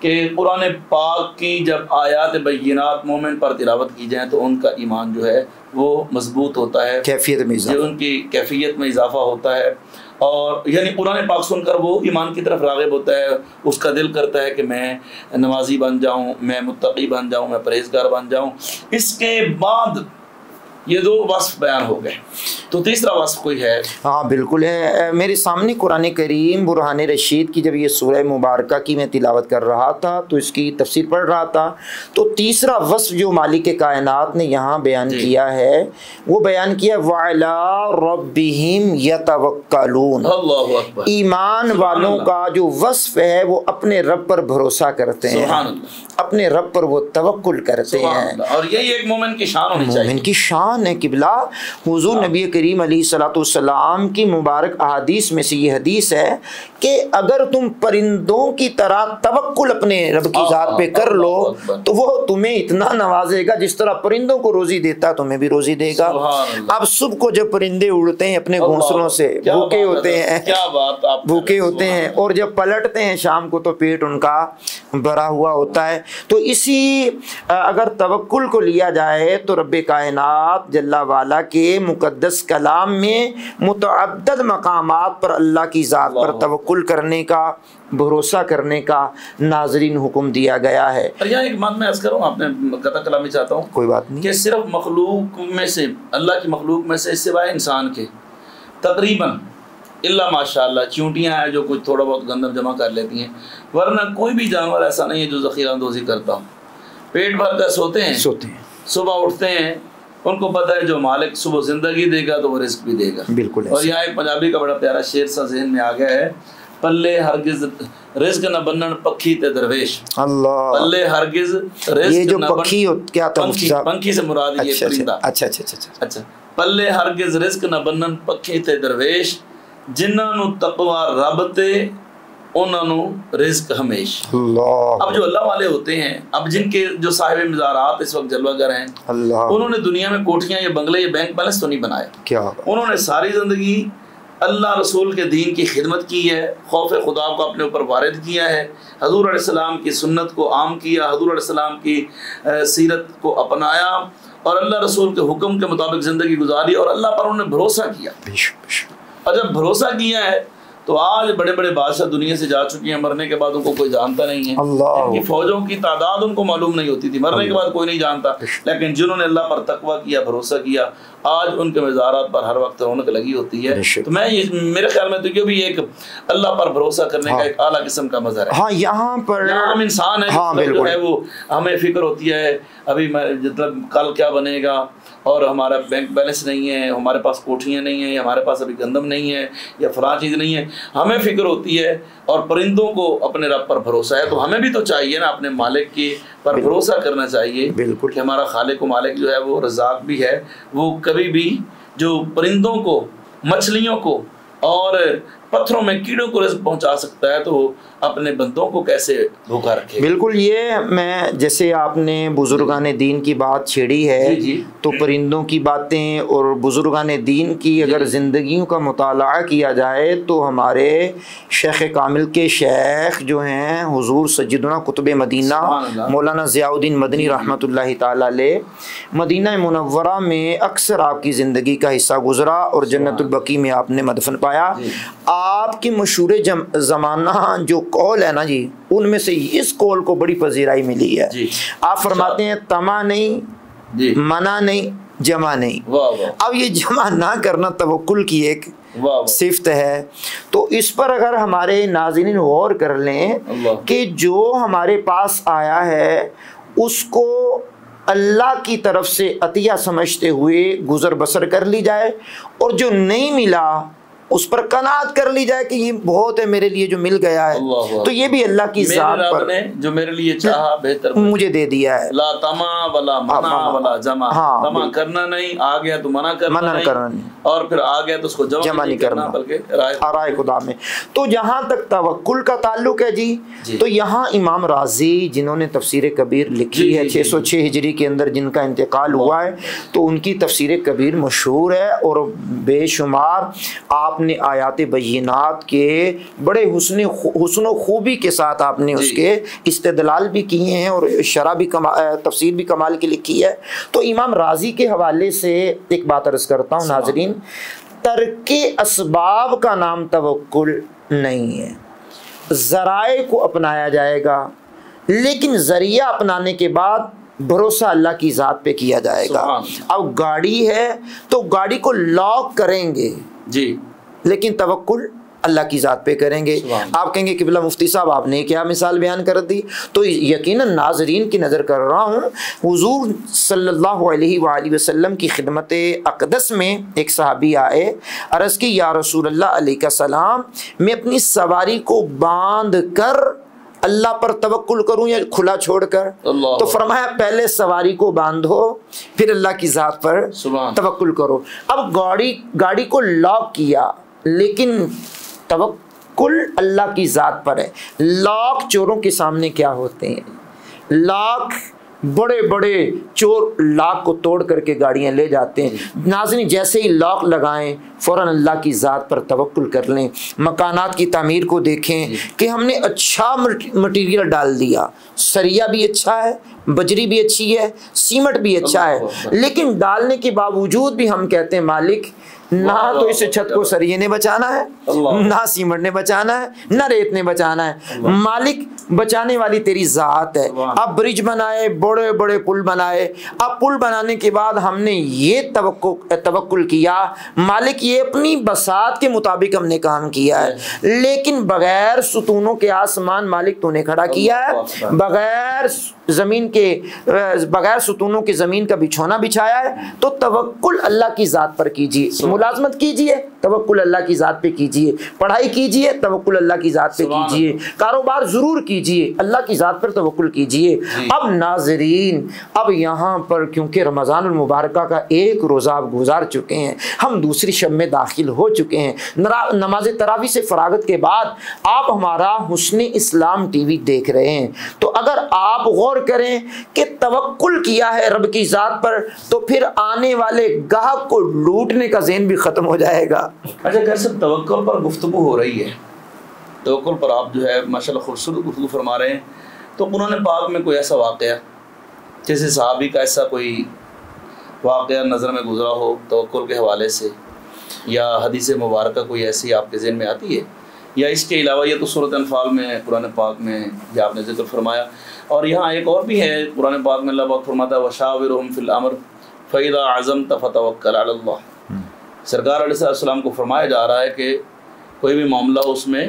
کہ قرآن پاک کی جب آیات بینات مومن پر تلاوت کی جائیں تو ان کا ایمان جو ہے وہ مضبوط ہوتا ہے، کیفیت میں اضافہ، ان کی کیفیت میں اضافہ ہوتا ہے، اور یعنی قرآن پاک سن کر وہ ایمان کی طرف راغب ہوتا ہے، اس کا دل کرتا ہے کہ میں نمازی بن جاؤں، میں متقی بن جاؤں، میں پرہیزگار بن جاؤں۔ اس کے بعد یہ 2 وصف بیان ہو گئے، تو تیسرا وصف کوئی ہے؟ ہاں بالکل ہے، میرے سامنے قرآن کریم برہان رشید کی جب یہ سورہ مبارکہ کی میں تلاوت کر رہا تھا تو اس کی تفسیر پڑھ رہا تھا، تو تیسرا وصف جو مالک کائنات نے یہاں بیان کیا ہے وہ بیان کیا وَعَلَىٰ رَبِّهِمْ يَتَوَكَّلُونَ، اللہ اکبر، ایمان والوں کا جو وصف ہے وہ اپنے رب پر بھروسہ کرتے ہیں، اپنے رب پر وہ توکل کرتے ہیں، اور یہی ایک مومن کی شان ہونی چاہیے، مومن کی شان ہے قبلہ۔ حضور نبی کریم علیہ الصلوۃ والسلام کی مبارک احادیث میں سے یہ حدیث ہے کہ اگر تم پرندوں کی طرح توکل اپنے رب کی ذات پہ کر لو تو وہ تمہیں اتنا نوازے گا جس طرح پرندوں کو روزی دیتا تمہیں بھی روزی دے گا۔ اب صبح کو جب پرندے اڑتے ہیں اپنے گھونسلوں سے بھوکے ہوتے ہیں، بھوکے ہوتے ہیں، اور جب پلٹتے ہیں شام کو تو پیٹ ان کا بھرا ہوا ہوتا ہے۔ تو اسی اگر توکل کو لیا جائے تو رب کائنات جل والا کے مقدس کلام میں متعدد مقامات پر اللہ کی ذات پر توکل کرنے کا، بھروسہ کرنے کا ناظرین حکم دیا گیا ہے۔ اور یہاں ایک بات میں عرض کروں، آپ نے قطع کلامی چاہتا ہوں، کوئی بات نہیں، کہ صرف مخلوق میں سے، اللہ کی مخلوق میں سے سوائے انسان کے تقریباً اللہ ماشاءاللہ چونٹیاں ہیں جو کچھ تھوڑا بہت گندم جمع کر لیتی ہیں، ورنہ کوئی بھی جانور ایسا نہیں ہے جو ذخیرہ اندوزی کرتا ہوں۔ پیٹ بھر کر سوتے ہیں، صبح اٹھتے ہیں، ان کو پتہ ہے جو مالک صبح زندگی دے گا تو وہ رزق بھی دے گا، بالکل۔ اور یہاں ایک پنجابی کا بڑا پیارا شعر سا ذہن میں آ گیا ہے، پلے ہرگز رزق نہ بنن پکھی تے درویش، اللہ، پلے ہرگز رزق نہ بنن، کیا تھا پنکھی سے مراد یہ پرندہ، اچھا، پلے ہرگز رزق نہ بنن پکھی تے درویش، جنہاں نو تقوی رب تے انہاں نو رزق ہمیش۔ اب جو اللہ والے ہوتے ہیں، اب جن کے جو صاحب مزارات اس وقت جلوہ گر ہیں، انہوں نے دنیا میں کوٹھیاں یا بنگلے یا بینک بیلنس تو نہیں بنائے، انہوں نے ساری زندگی اللہ رسول کے دین کی خدمت کی ہے، خوف خدا کو اپنے اوپر وارد کیا ہے، حضور علیہ السلام کی سنت کو عام کیا، حضور علیہ السلام کی سیرت کو اپنایا اور اللہ رسول کے حکم کے مطابق زندگی گزاری، اور اللہ پر انہوں نے بھروسہ کیا۔ اور جب بھروسہ کیا ہے تو آج بڑے بڑے بادشاہ دنیا سے جا چکی ہیں، مرنے کے بعد ان کو کوئی جانتا نہیں ہے، ان کی فوجوں کی تعداد ان کو معلوم نہیں ہوتی تھی، مرنے کے بعد کوئی نہیں جانتا، لیکن جنہوں نے اللہ پر تقویٰ کیا، بھروسہ کیا، آج ان کے مزارات پر ہر وقت رونق لگی ہوتی ہے۔ تو میں میرے خیال میں تو یہ بھی ایک اللہ پر بھروسہ کرنے کا ایک اعلیٰ قسم کا مظہر ہے۔ ہاں یہاں پر ہم انسان ہیں، جو ہے وہ ہمیں فکر ہوتی ہے ابھی مطلب کل کیا بنے گا، اور ہمارا بینک بیلنس نہیں ہے، ہمارے پاس کوٹھیاں نہیں ہیں، ہمارے پاس ابھی گندم نہیں ہے یا فلاں چیز نہیں ہے، ہمیں فکر ہوتی ہے، اور پرندوں کو اپنے رب پر بھروسہ ہے۔ تو ہمیں بھی تو چاہیے نا اپنے مالک کی پر بھروسہ کرنا چاہیے، بالکل، کہ ہمارا خالق و مالک جو ہے وہ رزاق بھی ہے، وہ کبھی بھی جو پرندوں کو، مچھلیوں کو اور پتھروں میں کیڑوں کو رزق پہنچا سکتا ہے تو اپنے بندوں کو کیسے بھوکا رکھے؟ بالکل، یہ میں جیسے آپ نے بزرگان دین کی بات چھیڑی ہے تو پرندوں کی باتیں اور بزرگان دین کی اگر زندگیوں کا مطالعہ کیا جائے تو ہمارے شیخ کامل کے شیخ جو ہیں حضور سیدنا قطب مدینہ مولانا ضیاء الدین مدنی رحمۃ اللہ تعالیٰ علیہ، مدینہ منورہ میں اکثر آپ کی زندگی کا حصہ گزرا اور جنت البقیع میں آپ نے مدفن پایا۔ آپ کی مشہور زمانہ جو قول ہے نا جی، ان میں سے اس قول کو بڑی پذیرائی ملی ہے۔ آپ فرماتے ہیں طمع نہیں، منع نہیں، جمع نہیں۔ اب یہ جمع نہ کرنا توکل کی ایک صفت ہے، تو اس پر اگر ہمارے ناظرین غور کر لیں کہ جو ہمارے پاس آیا ہے اس کو اللہ کی طرف سے عطیہ سمجھتے ہوئے گزر بسر کر لی جائے، اور جو نہیں ملا اس پر قناعت کر لی جائے کہ یہ بہت ہے میرے لیے جو مل گیا ہے، تو یہ بھی اللہ کی ذات پر نے جو میرے لیے چاہا بہتر مجھے دے دیا ہے۔ لا طمع ولا منع ولا جمع، طمع کرنا نہیں، آ گیا تو منع کرنا نہیں، اور پھر آ گیا تو اس کو جمع نہیں کرنا بلکہ رائے خدا میں۔ تو جہاں تک توکل کا تعلق ہے جی، تو یہاں امام رازی جنہوں نے تفسیر کبیر لکھی ہے 606 ہجری کے اندر جن کا انتقال ہوا ہے، تو ان کی تفسیر کبیر مشہور ہے اور بے شمار آپ نے آیات بینات کے بڑے حسن و خوبی کے ساتھ آپ نے اس کے استدلال بھی کیے ہیں اور شرح بھی تفسیر بھی کمال کی لکھی ہے۔ تو امام رازی کے حوالے سے ایک بات عرض کرتا ہوں ناظرین، ترک اسباب کا نام توکل نہیں ہے۔ ذرائع کو اپنایا جائے گا، لیکن ذریعہ اپنانے کے بعد بھروسہ اللہ کی ذات پہ کیا جائے گا۔ اب گاڑی ہے تو گاڑی کو لاک کریں گے جی، لیکن توکل اللہ کی ذات پہ کریں گے۔ آپ کہیں گے قبلہ مفتی صاحب آپ نے کیا مثال بیان کر دی، تو یقیناً ناظرین کی نظر کر رہا ہوں، حضور صلی اللہ علیہ وآلہ وسلم کی خدمت اقدس میں ایک صحابی آئے، عرض کی یا رسول اللہ علیہ السلام، میں اپنی سواری کو باندھ کر اللہ پر توکل کروں یا کھلا چھوڑ کر؟ تو فرمایا پہلے سواری کو باندھو پھر اللہ کی ذات پر توکل کرو۔ اب گاڑی کو لاک کیا، لیکن توکل اللہ کی ذات پر ہے۔ لاک چوروں کے سامنے کیا ہوتے ہیں؟ لاک بڑے بڑے چور لاک کو توڑ کر کے گاڑیاں لے جاتے ہیں۔ ناظرین جیسے ہی لاک لگائیں فوراً اللہ کی ذات پر توکل کر لیں۔ مکانات کی تعمیر کو دیکھیں کہ ہم نے اچھا مٹیریل ڈال دیا، سریا بھی اچھا ہے، بجری بھی اچھی ہے، سیمنٹ بھی اچھا ہے، لیکن ڈالنے کے باوجود بھی ہم کہتے ہیں مالک نہ تو اسے چھت کو سریے نے بچانا ہے، نہ سیمنٹ نے بچانا ہے، نہ ریت نے بچانا ہے، مالک بچانے والی تیری ذات ہے۔ اب برج بنائے، بڑے بڑے پل بنائے، اب پل بنانے کے بعد ہم نے یہ توکل کیا مالک یہ اپنی بساط کے مطابق ہم نے کام کیا ہے، لیکن بغیر ستونوں کے آسمان مالک تو نے کھڑا کیا ہے، بغیر ستونوں کے زمین کا بچھونا بچھایا ہے۔ تو توکل اللہ کی ذات پر کیجیے، ملازمت کیجیے توکل اللہ کی ذات پہ کیجیے، پڑھائی کیجیے توکل اللہ کی ذات پہ کیجیے، کاروبار ضرور کیجیے اللہ کی ذات پر توکل کیجیے۔ اب ناظرین اب یہاں پر کیونکہ رمضان المبارکہ کا ایک روزہ آپ گزار چکے ہیں، ہم دوسری شب میں داخل ہو چکے ہیں، نماز تراویح سے فراغت کے بعد آپ ہمارا حسن اسلام ٹی وی دیکھ رہے ہیں، تو اگر آپ غور کریں کہ توکل کیا ہے رب کی ذات پر، تو پھر آنے والے گاہک کو لوٹنے کا ذہن بھی ختم ہو جائے گا۔ اچھا خیر صاحب، توکل پر گفتگو ہو رہی ہے، توکل پر آپ جو ہے ماشاءاللہ خوبصورت گفتگو فرما رہے ہیں، تو قرآن پاک میں کوئی ایسا واقعہ جیسے صحابی کا ایسا کوئی واقعہ نظر میں گزرا ہو توکل کے حوالے سے، یا حدیث مبارکہ کوئی ایسی آپ کے ذہن میں آتی ہے؟ یا اس کے علاوہ یہ تو سورۃ انفال میں قرآن پاک میں یہ آپ نے ذکر فرمایا، اور یہاں ایک اور بھی ہے قرآن پاک میں اللہ پاک فرماتا ہے وَشَاوِرْهُمْ فِي الْأَمْرِ فَإِذَا عَزَمْتَ فَتَوَكَّلْ عَلَى اللَّهِ۔ سرکار علیہ السلام کو فرمایا جا رہا ہے کہ کوئی بھی معاملہ ہو اس میں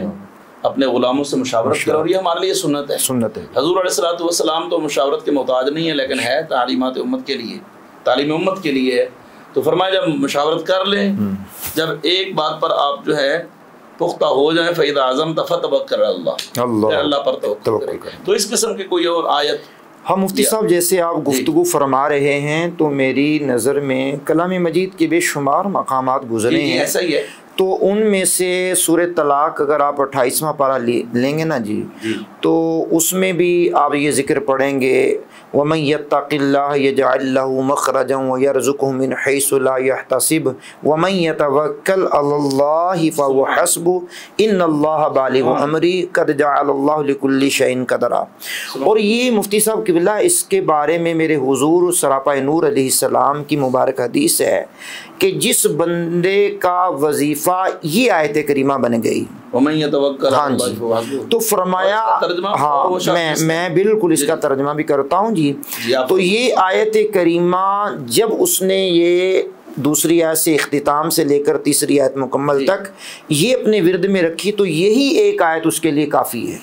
اپنے غلاموں سے مشاورت کرو، اور یہ ہمارے لیے سنت ہے۔ حضور علیہ السلام تو مشاورت کے محتاج نہیں ہے، لیکن ہے تعلیمات امت کے لیے، تعلیم امت کے لیے ہے، تو فرمایا جب مشاورت کر لیں، جب ایک بات پر آپ جو ہے پختہ ہو جائیں فَإِذَا عَزَمْتَ فَتَوَكَّلْ عَلَى اللَّهِ، اللہ پر توکل کریں۔ تو اس قسم کی کوئی اور آیت؟ ہاں مفتی صاحب جیسے آپ گفتگو فرما رہے ہیں تو میری نظر میں کلام مجید کے بے شمار مقامات گزرے ہیں، ایسا ہی ہے تو ان میں سے سورہ طلاق اگر آپ 28واں پارہ لیں گے نا جی تو اس میں بھی آپ یہ ذکر پڑھیں گے وَمَن يَتَّقِ اللَّهَ يَجْعَل لَّهُ مَخْرَجًا وَيَرْزُقْهُ مِنْ حَيْثُ لَا يَحْتَسِبُ وَمَن يَتَوَكَّلْ عَلَى اللَّهِ فَهُوَ حَسْبُهُ إِنَّ اللَّهَ بَالِغُ أَمْرِهِ قَدْ جَعَلَ اللَّهُ لِكُلِّ شَيْءٍ قَدْرًا۔ اور یہ مفتی صاحب قبلہ اس کے بارے میں میرے حضور سراپا نور علیہ السلام کی مبارک حدیث ہے کہ جس بندے کا وظیفہ یہ آیت کریمہ بن گئی ہاں جی تو فرمایا ہاں میں بالکل اس کا ترجمہ بھی کرتا ہوں جی تو یہ آیت کریمہ جب اس نے یہ دوسری آیت سے اختتام سے لے کر تیسری آیت مکمل تک یہ اپنے ورد میں رکھی تو یہی ایک آیت اس کے لیے کافی ہے۔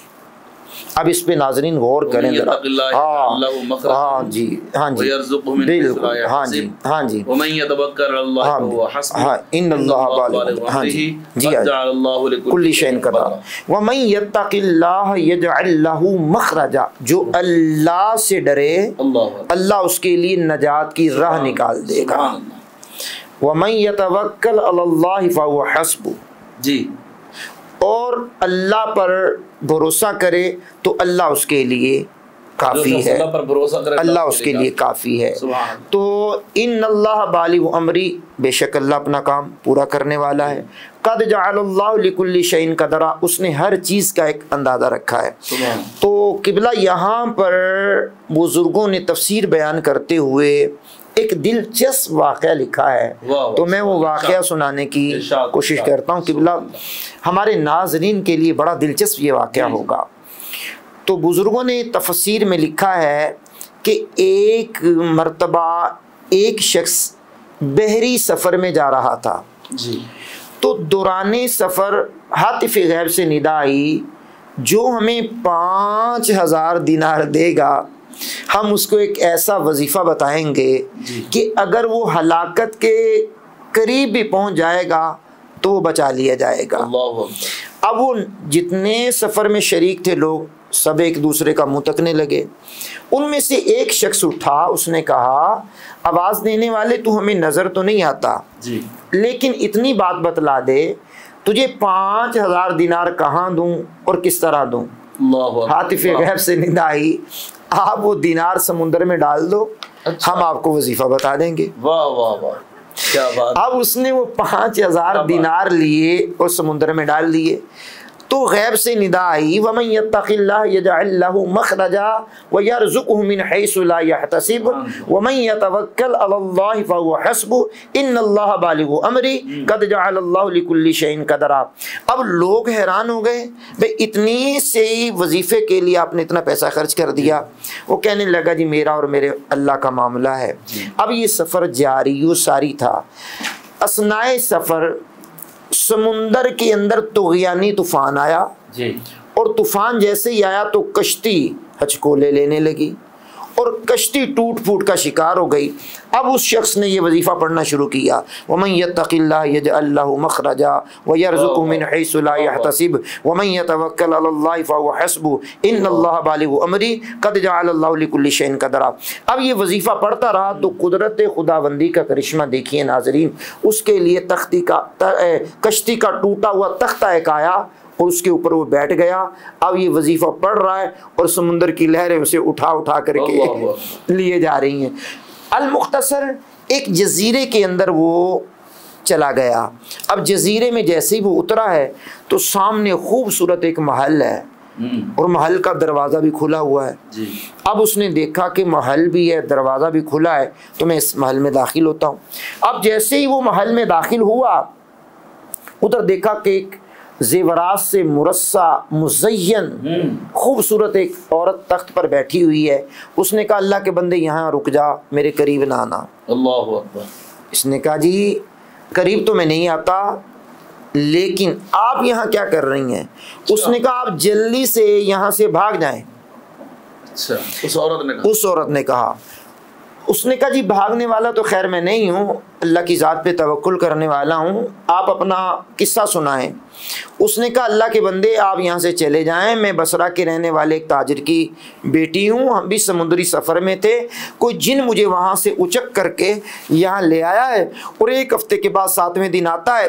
اب اس پہ ناظرین غور کریں ذرا ہاں جی ہاں جی بالکل ہاں جی ہاں جی ان اللہ بالغ ہاں جی جی کل شیء قدرا ومن یتق اللہ یجعل لہ مخرجا جو اللہ سے ڈرے اللہ اس کے لیے نجات کی راہ نکال دے گا۔ ومن یتوکل علی اللہ فہو حسبہ جی اور اللہ پر بھروسہ کرے تو اللہ اس کے لیے کافی ہے، اللہ اس کے لیے کافی ہے۔ تو ان اللہ بالغ امری بے شک اللہ اپنا کام پورا کرنے والا ہے۔ قد جعل اللہ لکل شیء قدرا اس نے ہر چیز کا ایک اندازہ رکھا ہے۔ تو قبلہ یہاں پر بزرگوں نے تفسیر بیان کرتے ہوئے ایک دلچسپ واقعہ لکھا ہے تو میں وہ واقعہ سنانے کی کوشش کرتا ہوں قبلہ ہمارے ناظرین کے لیے بڑا دلچسپ یہ واقعہ ہوگا۔ تو بزرگوں نے تفسیر میں لکھا ہے کہ ایک مرتبہ ایک شخص بحری سفر میں جا رہا تھا جی تو دوران سفر ہاتف غیب سے ندا آئی جو ہمیں 5000 دینار دے گا ہم اس کو ایک ایسا وظیفہ بتائیں گے کہ اگر وہ ہلاکت کے قریب بھی پہنچ جائے گا تو وہ بچا لیا جائے گا۔ اب وہ جتنے سفر میں شریک تھے لوگ سب ایک دوسرے کا منہ تکنے لگے۔ ان میں سے ایک شخص اٹھا اس نے کہا آواز دینے والے تو ہمیں نظر تو نہیں آتا لیکن اتنی بات بتلا دے تجھے 5000 دینار کہاں دوں اور کس طرح دوں۔ ہاتف غیب سے ندا آئی آپ وہ دینار سمندر میں ڈال دو ہم آپ کو وظیفہ بتا دیں گے۔ واہ واہ واہ کیا بات۔ اب اس نے وہ 5000 دینار لیے اور سمندر میں ڈال دیے تو غیب سے ندا آئی ومن یتق اللہ یجعل لہ مخرجا ویرزقہ من حیث لا یحتسب ومن یتوکل علی اللہ فہو حسبہ ان اللہ بالغ امرہ قد جعل اللہ لکل شیء قدرا۔ اب لوگ حیران ہو گئے بھئی اتنی سے وظیفے کے لیے آپ نے اتنا پیسہ خرچ کر دیا۔ وہ کہنے لگا جی میرا اور میرے اللہ کا معاملہ ہے۔ اب یہ سفر جاری و ساری تھا۔ اثناء سفر سمندر کے اندر طغیانی طوفان آیا اور طوفان جیسے ہی آیا تو کشتی ہچکولے لینے لگی اور کشتی ٹوٹ پھوٹ کا شکار ہو گئی۔ اب اس شخص نے یہ وظیفہ پڑھنا شروع کیا ومن یتق اللہ یجعل لہ مخرجا ویرزقہ من حیث لا یحتسب ومن یتوکل علی اللہ فہو حسبہ ان اللہ بالغ امرہ قد جعل اللہ لکل شیء قدرا۔ اب یہ وظیفہ پڑھتا رہا تو قدرت خداوندی کا کرشمہ دیکھیے ناظرین، اس کے لیے کشتی کا ٹوٹا ہوا تختہ ایک آیا اور اس کے اوپر وہ بیٹھ گیا۔ اب یہ وظیفہ پڑھ رہا ہے اور سمندر کی لہریں اسے اٹھا اٹھا کر کے لیے جا رہی ہیں۔ المختصر ایک جزیرے کے اندر وہ چلا گیا۔ اب جزیرے میں جیسے ہی وہ اترا ہے تو سامنے خوبصورت ایک محل ہے اور محل کا دروازہ بھی کھلا ہوا ہے۔ اب اس نے دیکھا کہ محل بھی ہے دروازہ بھی کھلا ہے تو میں اس محل میں داخل ہوتا ہوں۔ اب جیسے ہی وہ محل میں داخل ہوا ادھر دیکھا کہ ایک زیورات سے مرصع مزین خوبصورت ایک عورت تخت پر بیٹھی ہوئی ہے۔ اس نے کہا اللہ کے بندے یہاں رک جا میرے قریب نہ آنا۔ اللہ اکبر۔ اس نے کہا جی قریب تو میں نہیں آتا لیکن آپ یہاں کیا کر رہی ہیں؟ اس نے کہا آپ جلدی سے یہاں سے بھاگ جائیں۔ اچھا اس عورت نے کہا اس نے کہا جی بھاگنے والا تو خیر میں نہیں ہوں، اللہ کی ذات پہ توکل کرنے والا ہوں، آپ اپنا قصہ سنائیں۔ اس نے کہا اللہ کے بندے آپ یہاں سے چلے جائیں، میں بصرہ کے رہنے والے ایک تاجر کی بیٹی ہوں، ہم بھی سمندری سفر میں تھے، کوئی جن مجھے وہاں سے اچک کر کے یہاں لے آیا ہے اور 1 ہفتے کے بعد 7ویں دن آتا ہے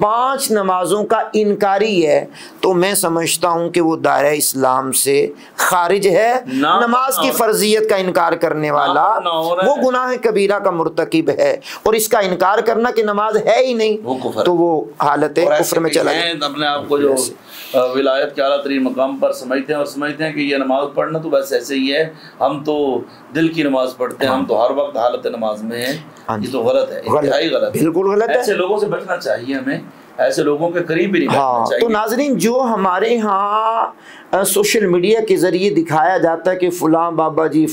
5 نمازوں کا انکاری ہے تو میں سمجھتا ہوں کہ وہ دائرہ اسلام سے خارج ہے. نماز کی فرضیت کا انکار کرنے والا وہ گناہ کبیرہ کا مرتکب ہے، اور اس کا انکار کرنا کہ نماز ہے ہی نہیں تو وہ حالت کفر میں چلا جائے. اپنے آپ کو جو ولایت کے اعلیٰ ترین مقام پر سمجھتے ہیں اور سمجھتے ہیں کہ یہ نماز پڑھنا تو بس ایسے ہی ہے، ہم تو دل کی نماز پڑھتے ہیں، ہم تو ہر وقت حالت نماز میں ہیں. یہ تو غلط ہے، انتہائی غلط ہے، بالکل غلط ہے. ایسے لوگوں سے بچنا چاہیے، ہمیں ایسے لوگوں کے قریب بھی نہیں بیٹھنا چاہیے. تو ناظرین، جو ہمارے ہاں سوشل میڈیا کے ذریعے دکھایا جاتا ہے کہ فلاں بابا جی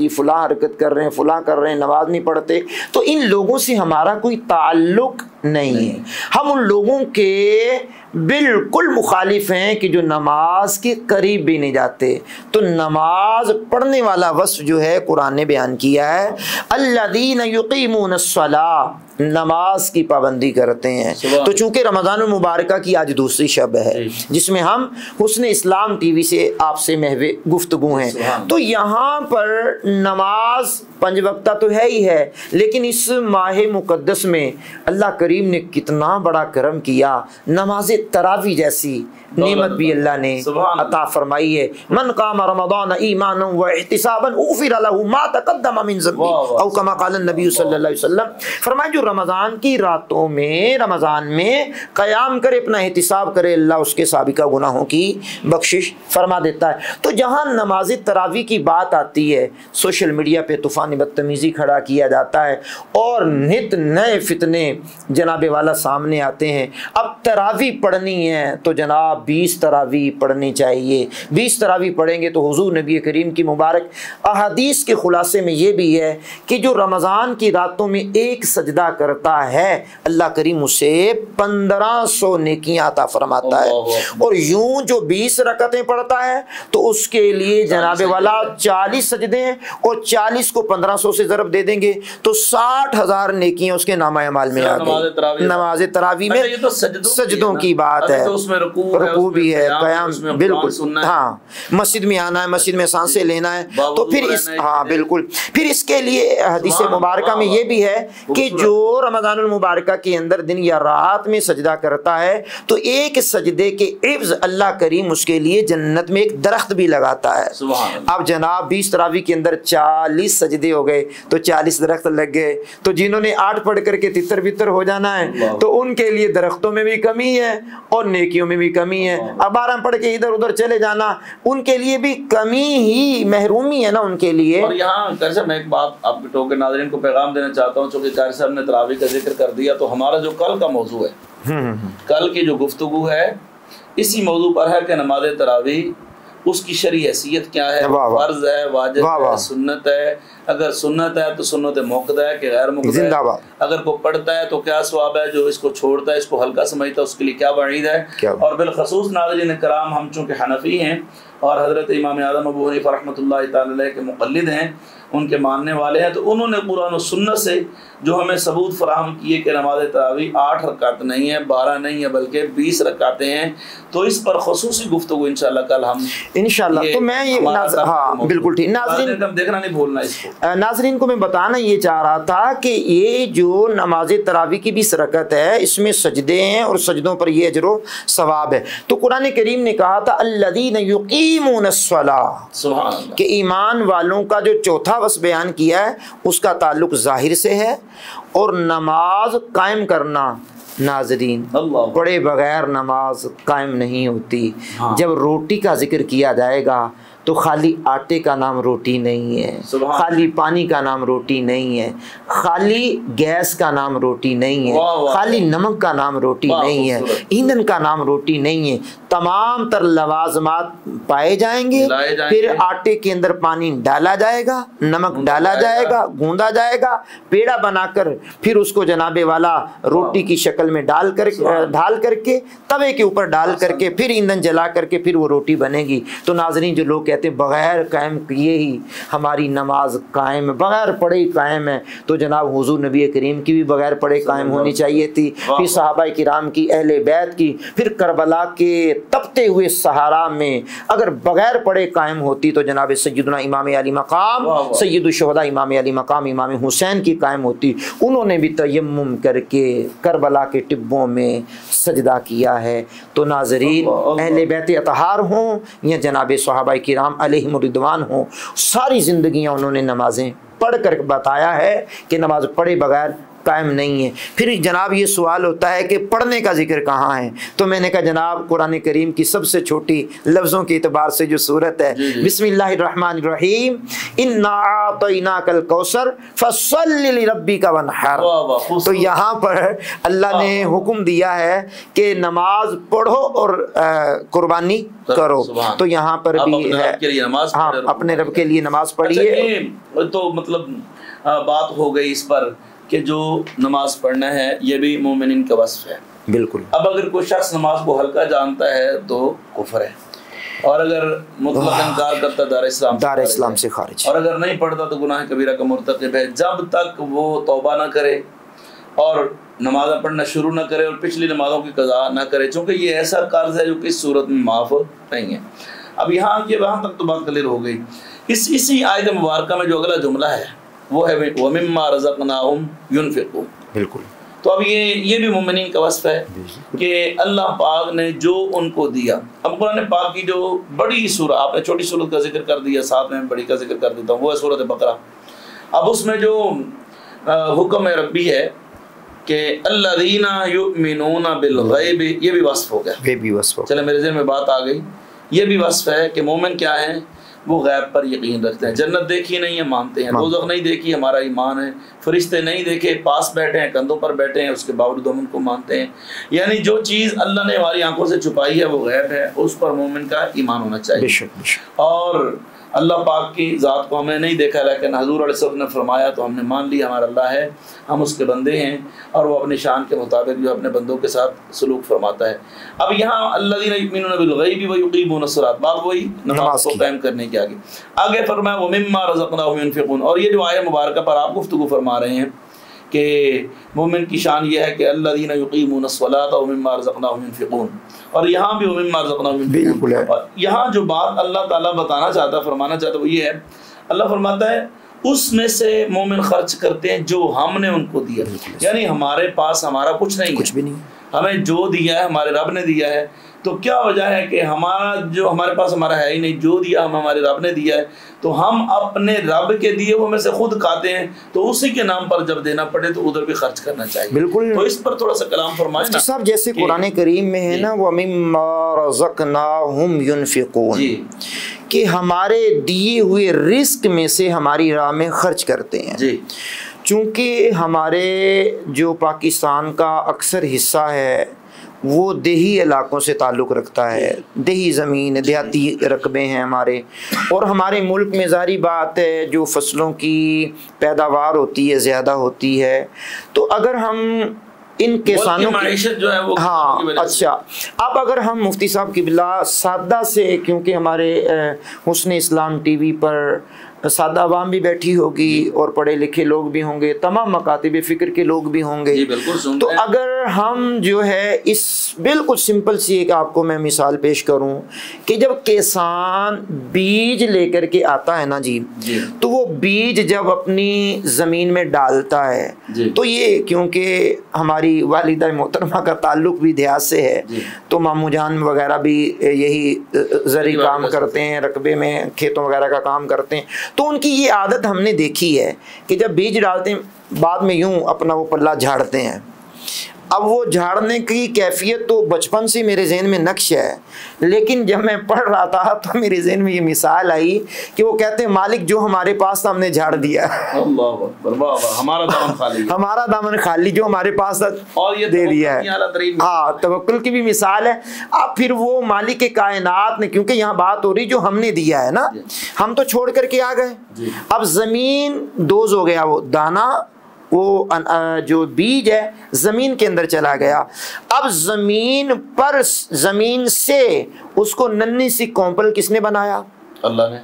فلاں حرکت کر رہے ہیں، فلاں کر رہے ہیں، نماز نہیں پڑھتے، تو ان لوگوں سے ہمارا کوئی تعلق نہیں ہے. ہم ان لوگوں کے بالکل مخالف ہیں کہ جو نماز کے قریب بھی نہیں جاتے. تو نماز پڑھنے والا وصف جو ہے قرآن نے بیان کیا ہے، الذین یقیمون الصلاۃ، نماز کی پابندی کرتے ہیں. تو چونکہ رمضان المبارکہ کی آج دوسری شب ہے جس میں ہم حسن اسلام ٹی وی سے آپ سے محو گفتگو ہیں، تو یہاں پر نماز 5 وقتہ تو ہے ہی ہے، لیکن اس ماہ مقدس میں اللہ کریم نے کتنا بڑا کرم کیا، نماز تراویح جیسی نعمت بھی اللہ نے عطا فرمائی ہے. من قام رمضان ایمانا واحتسابا غفر له ما تقدم من ذنبه او کما قال النبی صلی اللہ علیہ وسلم. فرمایا جو رمضان کی راتوں میں رمضان میں قیام کرے، اپنا احتساب کرے، اللہ اس کے سابقہ گناہوں کی بخشش فرما دیتا ہے. تو جہاں نماز تراویح کی بات آتی ہے، سوشل میڈیا پہ طوفان بدتمیزی کھڑا کیا جاتا ہے اور نت نئے فتنے جناب والا سامنے آتے ہیں. اب تراویح پڑھنی ہے تو جناب 20 تراویح پڑھنی چاہیے. 20 تراویح پڑھیں گے تو حضور نبی کریم کی مبارک احادیث کے خلاصے میں یہ بھی ہے کہ جو رمضان کی راتوں میں ایک سجدہ کرتا ہے اللہ کریم اسے 1500 نیکیاں عطا فرماتا ہے. اور یوں جو 20 رکعتیں پڑھتا ہے تو اس کے لیے جناب والا 40 سجدے ہیں، اور 40 کو 1500 سے ضرب دے دیں گے تو 60,000 نیکیاں اس کے نامہ اعمال میں آ گئی. نماز تراویح میں سجدوں کی بات ہے، رکوع بھی ہے، قیام، بالکل ہاں، مسجد میں آنا ہے، مسجد میں سانسیں لینا ہے. تو پھر اس بالکل پھر اس کے لیے حدیث مبارکہ میں یہ بھی ہے کہ جو رمضان المبارکہ کے اندر دن یا رات میں سجدہ کرتا ہے تو ایک سجدے کے عوض اللہ کریم اس کے لیے جنت میں ایک درخت بھی لگاتا ہے. اب جناب 20 تراویح کے اندر 40 سجدے ہو گئے تو 40 درخت لگ گئے. تو جنہوں نے 8 پڑھ کر کے تتر بتر ہو جانا ہے تو ان کے لیے درختوں میں بھی کمی ہے اور نیکیوں میں بھی کمی ہے. اب 12 پڑھ کے ادھر ادھر چلے جانا ان کے لیے بھی کمی ہی، محرومی ہے نا ان کے لیے. اور یہاں قاری صاحب میں ایک بات آپ کے ٹوکے ناظرین کو پیغام دینا چاہتا ہوں، چونکہ قاری صاحب نے تراویح کا ذکر کر دیا تو ہمارا جو کل کا موضوع ہے، کل کی جو گفتگو ہے اسی موضوع پر ہے کہ نماز تراویح اس کی شرعی حیثیت کیا ہے، فرض ہے، واجب ہے، سنت ہے. اگر سنت ہے تو سنت موقدہ ہے کہ غیر موقدہ ہے، اگر کوئی پڑھتا ہے تو کیا ثواب ہے، جو اس کو چھوڑتا ہے، اس کو ہلکا سمجھتا ہے، اس کے لیے کیا وعید ہے. اور بالخصوص ناظرین کرام، ہم چونکہ حنفی ہیں اور حضرت امام اعظم ابو حنیفہ رحمۃ اللہ تعالی علیہ کے مقلد ہیں، ان کے ماننے والے ہیں، تو انہوں نے قرآن و سنت سے جو ہمیں ثبوت فراہم کیے کہ نماز تراویح 8 رکعت نہیں ہے، 12 نہیں ہے، بلکہ 20 رکعتیں ہیں. تو اس پر خصوصی گفتگو انشاءاللہ کل ہم انشاءاللہ. تو میں یہ ہاں بالکل ٹھیک، ناظرین دیکھنا نہیں بھولنا اس کو. ناظرین کو میں بتانا یہ چاہ رہا تھا کہ یہ جو نماز تراویح کی 20 رکعت ہے اس میں سجدے ہیں اور سجدوں پر یہ اجر و ثواب ہے. تو قرآن کریم نے کہا تھا الذین یقیمون الصلاۃ، سبحان اللہ، کہ ایمان والوں کا جو چوتھا وصف بیان کیا ہے اس کا تعلق ظاہر سے ہے. اور نماز قائم کرنا ناظرین پڑھے بغیر نماز قائم نہیں ہوتی. جب روٹی کا ذکر کیا جائے گا تو خالی آٹے کا نام روٹی نہیں ہے، خالی پانی کا نام روٹی نہیں ہے، خالی گیس کا نام روٹی نہیں ہے، خالی نمک کا نام روٹی نہیں ہے، ایندھن کا نام روٹی نہیں ہے. تمام تر لوازمات پائے جائیں گے، پھر آٹے کے اندر پانی ڈالا جائے گا، نمک ڈالا جائے گا، گوندا جائے گا، پیڑا بنا کر پھر اس کو جناب والا روٹی کی شکل میں ڈال کر کے توے کے اوپر ڈال کر کے پھر ایندھن جلا کر کے پھر وہ روٹی بنے گی. تو ناظرین جو لوگ کہتے ہیں بغیر قائم کیے ہی ہماری نماز قائم ہے، بغیر پڑھے ہی قائم ہے، تو جناب حضور نبی کریم کی بھی بغیر پڑھے قائم ہونی چاہیے تھی، پھر صحابہ کرام کی، اہل بیت کی، پھر کربلا کے تپتے ہوئے صحرا میں اگر بغیر پڑھے قائم ہوتی تو جناب سیدنا امام علی مقام سید الشہداء امام علی مقام امام حسین کی قائم ہوتی۔ انہوں نے بھی تیمم کر کے کربلا کے ٹبوں میں سجدہ کیا ہے۔ تو ناظرین، اہل بیت اطہار ہوں یا جناب صحابہ کرام علیہم الرضوان ہوں، ساری زندگیاں انہوں نے نمازیں پڑھ کر بتایا ہے کہ نماز پڑھے بغیر قائم نہیں ہے۔ پھر جناب یہ سوال ہوتا ہے کہ پڑھنے کا ذکر کہاں ہے؟ تو میں نے کہا جناب قرآن کریم کی سب سے چھوٹی لفظوں کے اعتبار سے جو صورت ہے، بسم اللہ الرحمن الرحیم، انا اعطیناک الکوثر فصل لربک وانحر۔ تو یہاں پر اللہ نے حکم دیا ہے کہ نماز پڑھو اور قربانی کرو، تو یہااں پر بھی ہے ہاں اپنے رب کے لیے نماز پڑھیے۔ تو مطلب بات ہو گئی اس پر کہ جو نماز پڑھنا ہے یہ بھی مومنین کا وصف ہے۔ بالکل۔ اب اگر کوئی شخص نماز کو ہلکا جانتا ہے تو کفر ہے، اور اگر مطلق انکار کرتا دار اسلام سے خارج، اور اگر نہیں پڑھتا تو گناہ کبیرہ کا مرتکب ہے، جب تک وہ توبہ نہ کرے اور نماز پڑھنا شروع نہ کرے اور پچھلی نمازوں کی قضا نہ کرے، چونکہ یہ ایسا قرض ہے جو کس صورت میں معاف نہیں ہے۔ اب وہاں تک تو بات کلیئر ہو گئی۔ اسی آیت مبارکہ میں جو اگلا جملہ ہے وہ ہے وَمِمَّا رَزَقْنَاهُمْ يُنْفِقُونَ۔ بالکل۔ تو اب یہ بھی مومنین کا وصف ہے کہ اللہ پاک نے جو ان کو دیا۔ اب قرآن پاک کی جو بڑی سورہ، آپ نے چھوٹی سورت کا ذکر کر دیا، ساتھ میں بڑی کا ذکر کر دیتا ہوں، وہ ہے سورۃ بقرہ۔ اب اس میں جو حکم ربی ہے کہ الذین یؤمنون بالغیب، یہ بھی وصف ہو گیا، یہ بھی وصف ہو۔ چلے میرے ذہن میں بات آ گئی، یہ بھی وصف ہے کہ مومن کیا ہیں؟ وہ غیب پر یقین رکھتے ہیں۔ جنت دیکھی نہیں ہے مانتے ہیں، دوزخ نہیں دیکھی ہمارا ایمان ہے، فرشتے نہیں دیکھے پاس بیٹھے ہیں کندھوں پر بیٹھے ہیں، اس کے باوجود ہم ان کو مانتے ہیں۔ یعنی جو چیز اللہ نے ہماری آنکھوں سے چھپائی ہے وہ غیب ہے، اس پر مومن کا ایمان ہونا چاہیے۔ اور اللہ پاک کی ذات کو ہم نے نہیں دیکھا، لیکن حضور علیہ السلام نے فرمایا تو ہم نے مان لیا ہمارا اللہ ہے، ہم اس کے بندے ہیں، اور وہ اپنی شان کے مطابق جو اپنے بندوں کے ساتھ سلوک فرماتا ہے۔ اب یہاں الذین یؤمنون بالغیب ویقیمون الصلاۃ، بات وہی نماز کو قائم کرنے کی۔ آگے فرمایا ومما رزقناہم ينفقون، اور یہ جو آیہ مبارکہ پر آپ گفتگو فرما رہے ہیں کہ مومن کی شان یہ ہے کہ الذین یقیمون الصلاۃ ومما رزقناہم ينفقون، اور یہاں بھی ومما رزقناہم ينفقون۔ اور یہاں جو بات اللہ تعالیٰ بتانا چاہتا فرمانا چاہتا وہ یہ ہے، اللہ فرماتا ہے اس میں سے مومن خرچ کرتے ہیں جو ہم نے ان کو دیا۔ یعنی ہمارے پاس ہمارا کچھ نہیں ہے، کچھ بھی نہیں، ہمیں جو دیا ہے ہمارے رب نے دیا ہے۔ تو کیا وجہ ہے کہ ہمارے پاس ہمارا ہے ہی نہیں، جو دیا ہمارے رب نے دیا ہے، تو ہم اپنے رب کے دیے وہ میں سے خود کھاتے ہیں، تو اسی کے نام پر جب دینا پڑے تو ادھر بھی خرچ کرنا چاہیے۔ بالکل۔ تو اس پر تھوڑا سا کلام فرمائیں نا صاحب، جیسے قرآن کریم میں ہے نا وَمِمَّا رَزَقْنَاهُمْ يُنْفِقُونَ، کہ ہمارے دیے ہوئے رزق میں سے ہماری راہ میں خرچ کرتے ہیں۔ جی، چونکہ ہمارے جو پاکستان کا اکثر حصہ ہے وہ دیہی علاقوں سے تعلق رکھتا ہے، دیہی زمین، دیہاتی رقبے ہیں ہمارے، اور ہمارے ملک میں ظاہری بات ہے جو فصلوں کی پیداوار ہوتی ہے زیادہ ہوتی ہے، تو اگر ہم ان کسانوں کی معیشت جو ہے وہ اچھا، اب اگر ہم مفتی صاحب قبلہ سادہ سے، کیونکہ ہمارے حسن اسلام ٹی وی پر سادہ عوام بھی بیٹھی ہوگی اور پڑھے لکھے لوگ بھی ہوں گے، تمام مکاتب فکر کے لوگ بھی ہوں گے، تو اگر ہم جو ہے اس بالکل سمپل سی ایک آپ کو میں مثال پیش کروں کہ جب کسان بیج لے کر کے آتا ہے نا جی، تو وہ بیج جب اپنی زمین میں ڈالتا ہے تو یہ کیونکہ ہماری والدہ محترمہ کا تعلق بھی دیہات سے ہے، تو ماموں جان وغیرہ بھی یہی زرعی کام کرتے ہیں، رقبے میں کھیتوں وغیرہ کا کام کرتے ہیں، تو ان کی یہ عادت ہم نے دیکھی ہے کہ جب بیج ڈالتے ہیں بعد میں یوں اپنا وہ پلہ جھاڑتے ہیں۔ اب وہ جھاڑنے کی کیفیت تو بچپن سے میرے ذہن میں نقش ہے، لیکن جب میں پڑھ رہا تھا تو میرے ذہن میں یہ مثال آئی کہ وہ کہتے ہیں مالک جو ہمارے پاس تھا ہم نے جھاڑ دیا، اللہ اکبر، ہمارا دامن خالی، ہمارا دامن خالی جو ہمارے پاس تھا اور یہ دے دیا ہے۔ ہاں، توکل کی بھی مثال ہے۔ اب پھر وہ مالک کائنات نے، کیونکہ یہاں بات ہو رہی جو ہم نے دیا ہے نا، ہم تو چھوڑ کر کے آ گئے، اب زمین دوز ہو گیا، وہ دانا، وہ جو بیج ہے زمین کے اندر چلا گیا، اب زمین پر، زمین سے اس کو ننھی سی کونپل کس نے بنایا؟ اللہ نے،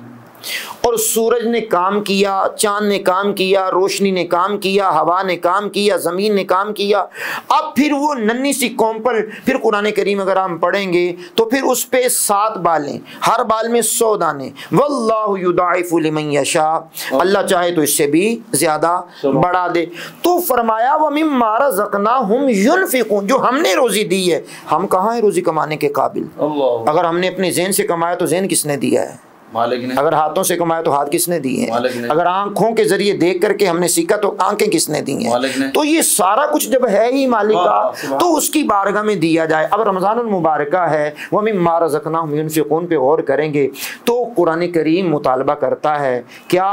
اور سورج نے کام کیا، چاند نے کام کیا، روشنی نے کام کیا، ہوا نے کام کیا، زمین نے کام کیا. اب پھر وہ ننھی سی قوم پر پھر قرآن کریم اگر ہم پڑھیں گے تو پھر اس پہ 7 بالیں، ہر بال میں 100 دانے. واللہ یضاعف لمن یشاء، اللہ چاہے تو اس سے بھی زیادہ بڑھا دے. تو فرمایا وَمِمَّا رَزَقْنَاهُمْ يُنْفِقُونَ، جو ہم نے روزی دی ہے، ہم کہاں ہیں روزی کمانے کے قابل؟ اگر ہم نے اپنے ذہن سے کمایا تو ذہن کس نے دیا ہے؟ مالک نے. اگر ہاتھوں سے کمایا تو ہاتھ کس نے دیے ہیں؟ اگر آنکھوں کے ذریعے دیکھ کر کے ہم نے سیکھا تو آنکھیں کس نے دی ہیں؟ تو یہ سارا کچھ جب ہے ہی مالک کا تو اس کی بارگاہ میں دیا جائے. اب رمضان المبارکہ ہے، وَمِمَّا رَزَقْنَاهُمْ يُنْفِقُونَ پہ غور کریں گے تو قرآن کریم مطالبہ کرتا ہے کیا؟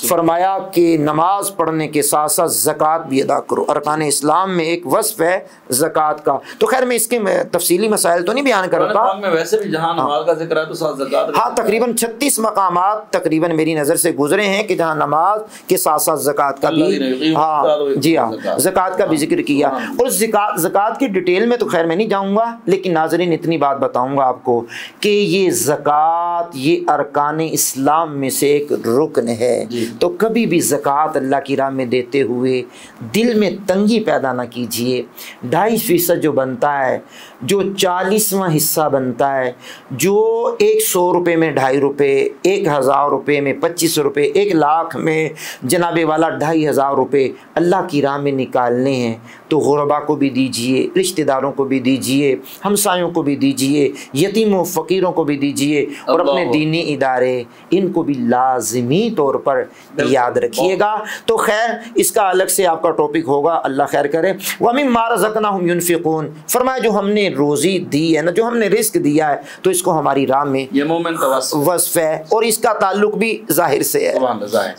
فرمایا کہ نماز پڑھنے کے ساتھ ساتھ زکوٰۃ بھی ادا کرو. ارکان اسلام میں ایک وصف ہے زکوٰۃ کا. تو خیر میں اس کے تفصیلی مسائل تو نہیں بیان کرتا، ویسے بھی جہاں نماز کا ذکر ہے تو ساتھ زکوٰۃ. ہاں تقریباً 36 مقامات تقریباً میری نظر سے گزرے ہیں کہ جہاں نماز کے ساتھ ساتھ زکوٰۃ کا بھی، زکوٰۃ کا بھی ذکر کیا. اور زکوٰۃ کی ڈیٹیل میں تو خیر میں نہیں جاؤں گا، لیکن ناظرین اتنی بات بتاؤں گا آپ کو کہ یہ زکوٰۃ یہ ارکان اسلام میں سے ایک رکن ہے. تو کبھی بھی زکوٰۃ اللہ کی راہ میں دیتے ہوئے دل میں تنگی پیدا نہ کیجیے. 2.5% جو بنتا ہے، جو 40واں حصہ بنتا ہے، جو 100 روپے میں 2.5 روپے، 1000 روپے میں 2500 روپے، 1 لاکھ میں جناب والا 2500 روپے اللہ کی راہ میں نکالنے ہیں تو غربا کو بھی دیجئے، رشتہ داروں کو بھی دیجئے، ہمسایوں کو بھی دیجئے، یتیموں فقیروں کو بھی دیجئے، اور اپنے دینی ادارے ان کو بھی لازمی طور پر یاد رکھیے گا. تو خیر اس کا الگ سے آپ کا ٹاپک ہوگا، اللہ خیر کرے. وَمِمَّا رَزَقْنَاهُمْ يُنْفِقُونَ، فرمایا جو ہم نے روزی دی ہے نا، جو ہم نے رزق دیا ہے تو اس کو ہماری راہ میں یہ مومن کا وصف ہے، اور اس کا تعلق بھی ظاہر سے ہے.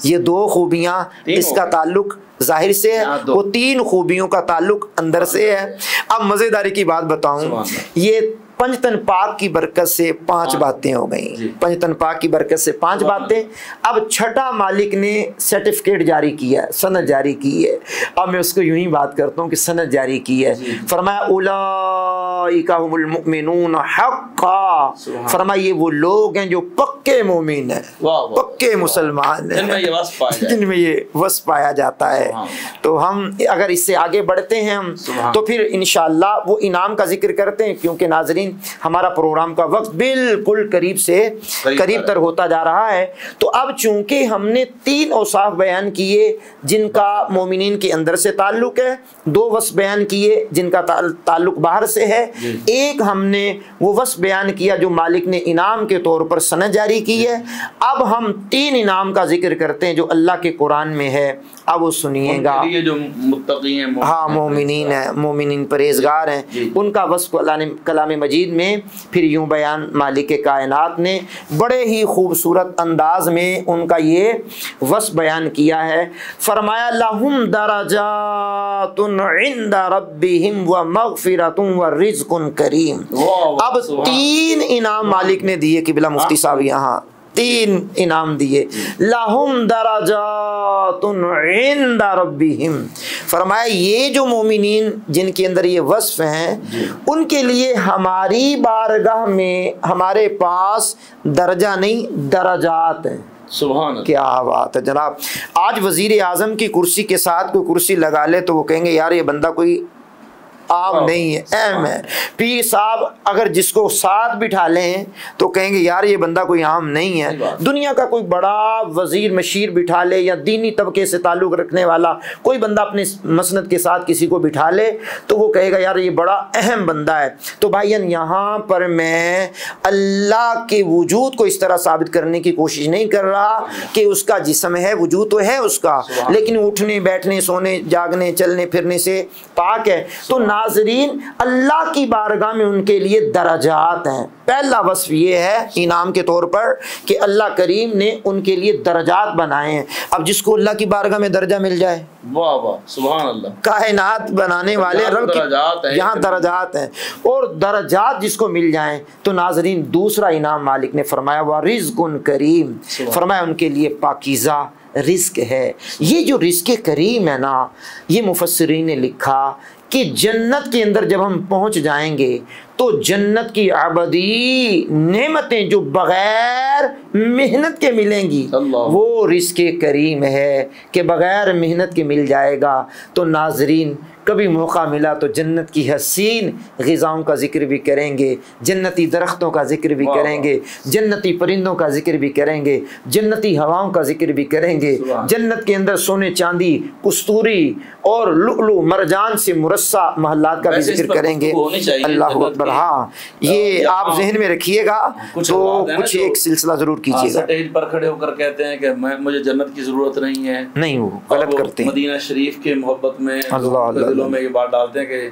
یہ 2 خوبیاں اس کا تعلق ظاہر سے ہے، وہ 3 خوبیوں کا تعلق اندر سے ہے. اب مزیداری کی بات بتاؤں، یہ پنجتن پاک کی برکت سے 5 باتیں ہو گئیں. پنجتن پاک کی برکت سے 5 باتیں. اب 6ٹھا مالک نے سرٹیفکیٹ جاری کیا ہے، سند جاری کی ہے. اب میں اس کو یوں ہی بات کرتا ہوں کہ سند جاری کی ہے. فرمایا اولئک هم المؤمنون حقا، فرمایا یہ وہ لوگ ہیں جو پکے مومن ہیں، پکے مسلمان ہیں، جن میں یہ وصف پایا جاتا ہے. تو ہم اگر اس سے آگے بڑھتے ہیں ہم تو پھر انشاءاللہ وہ انعام کا ذکر کرتے ہیں، کیونکہ ناظرین ہمارا پروگرام کا وقت بالکل قریب تر ہوتا جا رہا ہے. تو اب چونکہ ہم نے 3 اوصاف بیان کیے جن کا مومنین کے اندر سے تعلق ہے، 2 وصف بیان کیے جن کا تعلق باہر سے ہے، ایک ہم نے وہ وصف بیان کیا جو مالک نے انعام کے طور پر سند جاری کی ہے. اب ہم 3 انعام کا ذکر کرتے ہیں جو اللہ کے قرآن میں ہے. اب وہ سنیے گا، جو متقی ہیں، ہاں مومنین ہیں، مومنین پرہیزگار ہیں، ان کا وصف اللہ نے کلام مجید میں پھر یوں بیان مالک کائنات نے بڑے ہی خوبصورت انداز میں ان کا یہ وصف بیان کیا ہے. فرمایا لہم درجات عند ربہم ومغفرۃ ورزق کریم. اب 3 انعام مالک نے دیے، قبلہ مفتی صاحب یہاں 3 انعام دیے. لہم درجات عند ربہم، فرمایا یہ جو مومنین جن کے اندر یہ وصف ہیں ان کے لیے ہماری بارگاہ میں ہمارے پاس درجہ نہیں درجات ہیں. سبحان اللہ، کیا بات ہے جناب. آج وزیر اعظم کی کرسی کے ساتھ کوئی کرسی لگا لے تو وہ کہیں گے یار یہ بندہ کوئی عام نہیں ہے، اہم ہے. پیر صاحب اگر جس کو ساتھ بٹھا لیں تو کہیں گے یار یہ بندہ کوئی عام نہیں ہے. دنیا کا کوئی بڑا وزیر مشیر بٹھا لے یا دینی طبقے سے تعلق رکھنے والا کوئی بندہ اپنے مسند کے ساتھ کسی کو بٹھا لے تو وہ کہے گا یار یہ بڑا اہم بندہ ہے. تو بھائین یہاں پر میں اللہ کے وجود کو اس طرح ثابت کرنے کی کوشش نہیں کر رہا کہ اس کا جسم ہے، وجود تو ہے اس کا، لیکن اٹھنے بیٹھنے سونے جاگنے چلنے پھرنے سے پاک ہے. تو ناظرین اللہ کی بارگاہ میں ان کے لیے درجات ہیں. پہلا وصف یہ ہے انعام کے طور پر کہ اللہ کریم نے ان کے لیے درجات بنائے ہیں. اب جس کو اللہ کی بارگاہ میں درجہ مل جائے، واہ واہ سبحان اللہ، کائنات بنانے والے رب کی یہاں درجات ہیں، اور درجات جس کو مل جائیں تو ناظرین دوسرا انعام مالک نے فرمایا وَرِزْقٌ کریم، فرمایا ان کے لیے پاکیزہ رزق ہے. یہ جو رزق کریم ہے نا، یہ مفسرین نے لکھا کہ جنت کے اندر جب ہم پہنچ جائیں گے تو جنت کی ابدی نعمتیں جو بغیر محنت کے ملیں گی وہ رزق کریم ہے کہ بغیر محنت کے مل جائے گا۔ تو ناظرین کبھی موقع ملا تو جنت کی حسین غذاؤں کا ذکر بھی کریں گے، جنتی درختوں کا ذکر بھی کریں گے، جنتی پرندوں کا ذکر بھی کریں گے، جنتی ہواؤں کا ذکر بھی کریں گے، جنت کے اندر سونے چاندی کستوری اور لؤلؤ مرجان سے مرصع محلات کا بھی ذکر کریں گے۔ اللہ اکبر۔ ہاں یہ آپ ذہن میں رکھیے گا تو کچھ ایک سلسلہ ضرور کیجیے گا۔ سٹیج پر کھڑے ہو کر کہتے ہیں کہ مجھے جنت کی ضرورت نہیں ہے، نہیں، وہ غلط کرتے ہیں۔ مدینہ شریف کے محبت میں اللہ دلوں میں یہ بات ڈالتے ہیں کہ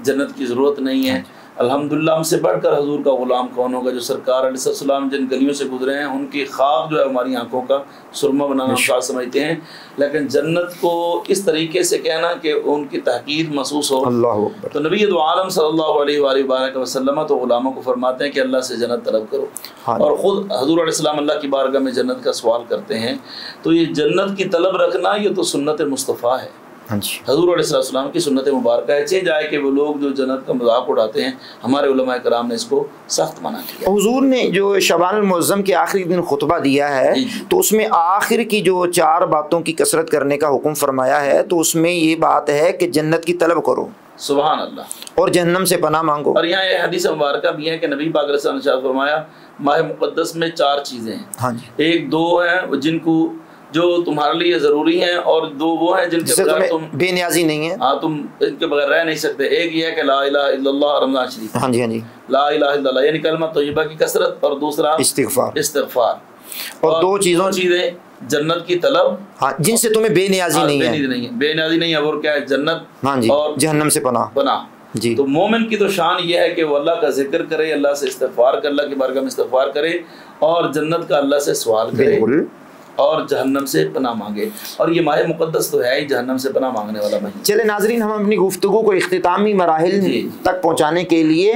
جنت کی ضرورت نہیں ہے۔ الحمدللہ ہم سے بڑھ کر حضور کا غلام کون ہوگا؟ جو سرکار علیہ السلام جن گلیوں سے گزرے ہیں ان کی خواب جو ہے ہماری آنکھوں کا سرما بنانا شاید سمجھتے ہیں، لیکن جنت کو اس طریقے سے کہنا کہ ان کی تحقیر محسوس ہو۔ اللہ اکبر۔ تو نبی دو عالم صلی اللہ علیہ وآلہ وبارک وسلم تو غلاموں کو فرماتے ہیں کہ اللہ سے جنت طلب کرو، اور خود حضور علیہ السلام اللہ کی بارگاہ میں جنت کا سوال کرتے ہیں۔ تو یہ جنت کی طلب رکھنا یہ تو سنت مصطفیٰ ہے، حضور علیہ السلام کی سنت مبارکہ ہے۔ چہ جائے کہ وہ لوگ جو جنت کا مذاق اڑاتے ہیں، ہمارے علماء کرام نے اس کو سخت منع کیا۔ حضور نے جو شعبان المعظم کے آخری دن خطبہ دیا ہے تو اس میں آخر کی جو 4 باتوں کی کثرت کرنے کا حکم فرمایا ہے، تو اس میں یہ بات ہے کہ جنت کی طلب کرو، سبحان اللہ، اور جہنم سے پناہ مانگو۔ اور یہاں یہ حدیث مبارکہ بھی ہے کہ نبی پاک علیہ السلام نے ارشاد فرمایا ماہ مقدس میں 4 چیزیں ہیں، ہاں جی، 1 2 ہیں جن کو جو تمہارے لیے ضروری ہیں، اور 2 وہ ہیں جن کے بغیر تم بے نیازی نہیں ہے، ہاں تم ان کے بغیر رہ نہیں سکتے۔ ایک یہ ہے کہ لا الہ الا اللہ، رمضان شریف، ہاں جی، ہاں جی، لا الہ الا اللہ یعنی کلمہ طیبہ کی کثرت، اور دوسرا استغفار۔ اور 2 چیزیں جنت کی طلب، ہاں جن سے تمہیں بے نیازی نہیں ہے، بے نیازی نہیں ہے، اور کیا ہے؟ جنت، ہاں جی، اور جہنم سے پناہ جی۔ تو مومن کی تو شان یہ ہے کہ وہ اللہ کا ذکر کرے، اللہ سے استغفار کرے، اللہ کی بارگاہ میں استغفار کرے، اور جنت کا اللہ سے سوال کرے، اور جہنم سے پناہ مانگے۔ اور یہ ماہ مقدس تو ہے ہی جہنم سے پناہ مانگنے والا مہینہ۔ چلے ناظرین، ہم اپنی گفتگو کو اختتامی مراحل تک پہنچانے کے لیے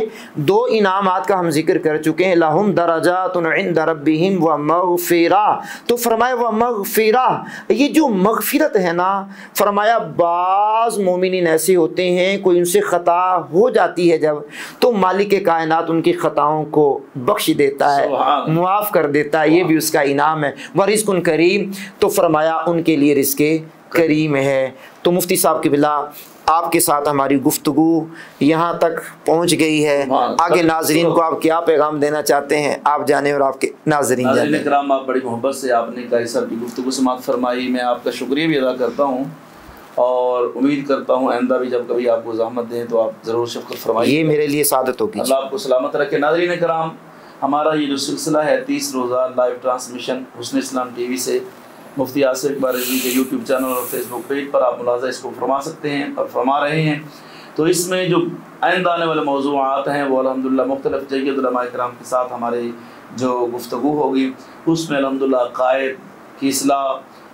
2 انعامات کا ہم ذکر کر چکے ہیں، لہم درجات عند ربہم ومغفرہ۔ تو فرمایا ومغفرہ، یہ جو مغفرت ہے نا، فرمایا بعض مومنین ایسے ہوتے ہیں کوئی ان سے خطا ہو جاتی ہے جب، تو مالک کائنات ان کی خطاؤں کو بخش دیتا ہے، معاف کر دیتا ہے، یہ بھی اس کا انعام ہے۔ ورزق کریم، تو فرمایا ان کے لیے رزق کریم ہے۔ تو مفتی صاحب کی بلا آپ کے ساتھ ہماری گفتگو یہاں تک پہنچ گئی ہے، آگے ناظرین کو آپ کیا پیغام دینا چاہتے ہیں؟ آپ جانے اور آپ کے ناظرین جانے۔ ناظرین کرام، آپ بڑی محبت سے آپ نے قاری صاحب کی گفتگو سماعت فرمائی، میں آپ کا شکریہ بھی ادا کرتا ہوں، اور امید کرتا ہوں آئندہ بھی جب کبھی آپ کو زحمت دیں تو آپ ضرور شفقت فرمائیے، یہ میرے لیے سعادت ہوگی۔ اللہ آپ کو سلامت رکھے۔ ناظرین کرام، ہمارا یہ جو سلسلہ ہے 30 روزہ لائیو ٹرانسمیشن حسن اسلام ٹی وی سے مفتی آصف اقبال رضوی کے یوٹیوب چینل اور فیس بک پیج پر آپ ملاحظہ اس کو فرما سکتے ہیں اور فرما رہے ہیں۔ تو اس میں جو آئندہ آنے والے موضوعات ہیں وہ الحمدللہ مختلف جید علماء کرام کے ساتھ ہمارے جو گفتگو ہوگی، اس میں الحمدللہ عقائد کی اصلاح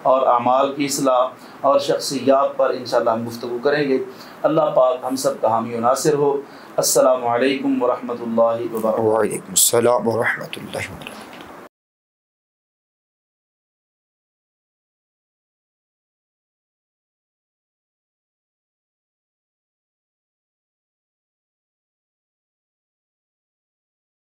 اور اعمال کی اصلاح اور شخصیات پر انشاءاللہ ہم گفتگو کریں گے۔ اللہ پاک ہم سب کا حامی و ناصر ہو۔ السلام علیکم ورحمۃ اللہ وبرکاتہ۔ وعلیکم السلام ورحمۃ اللہ وبرکاتہ۔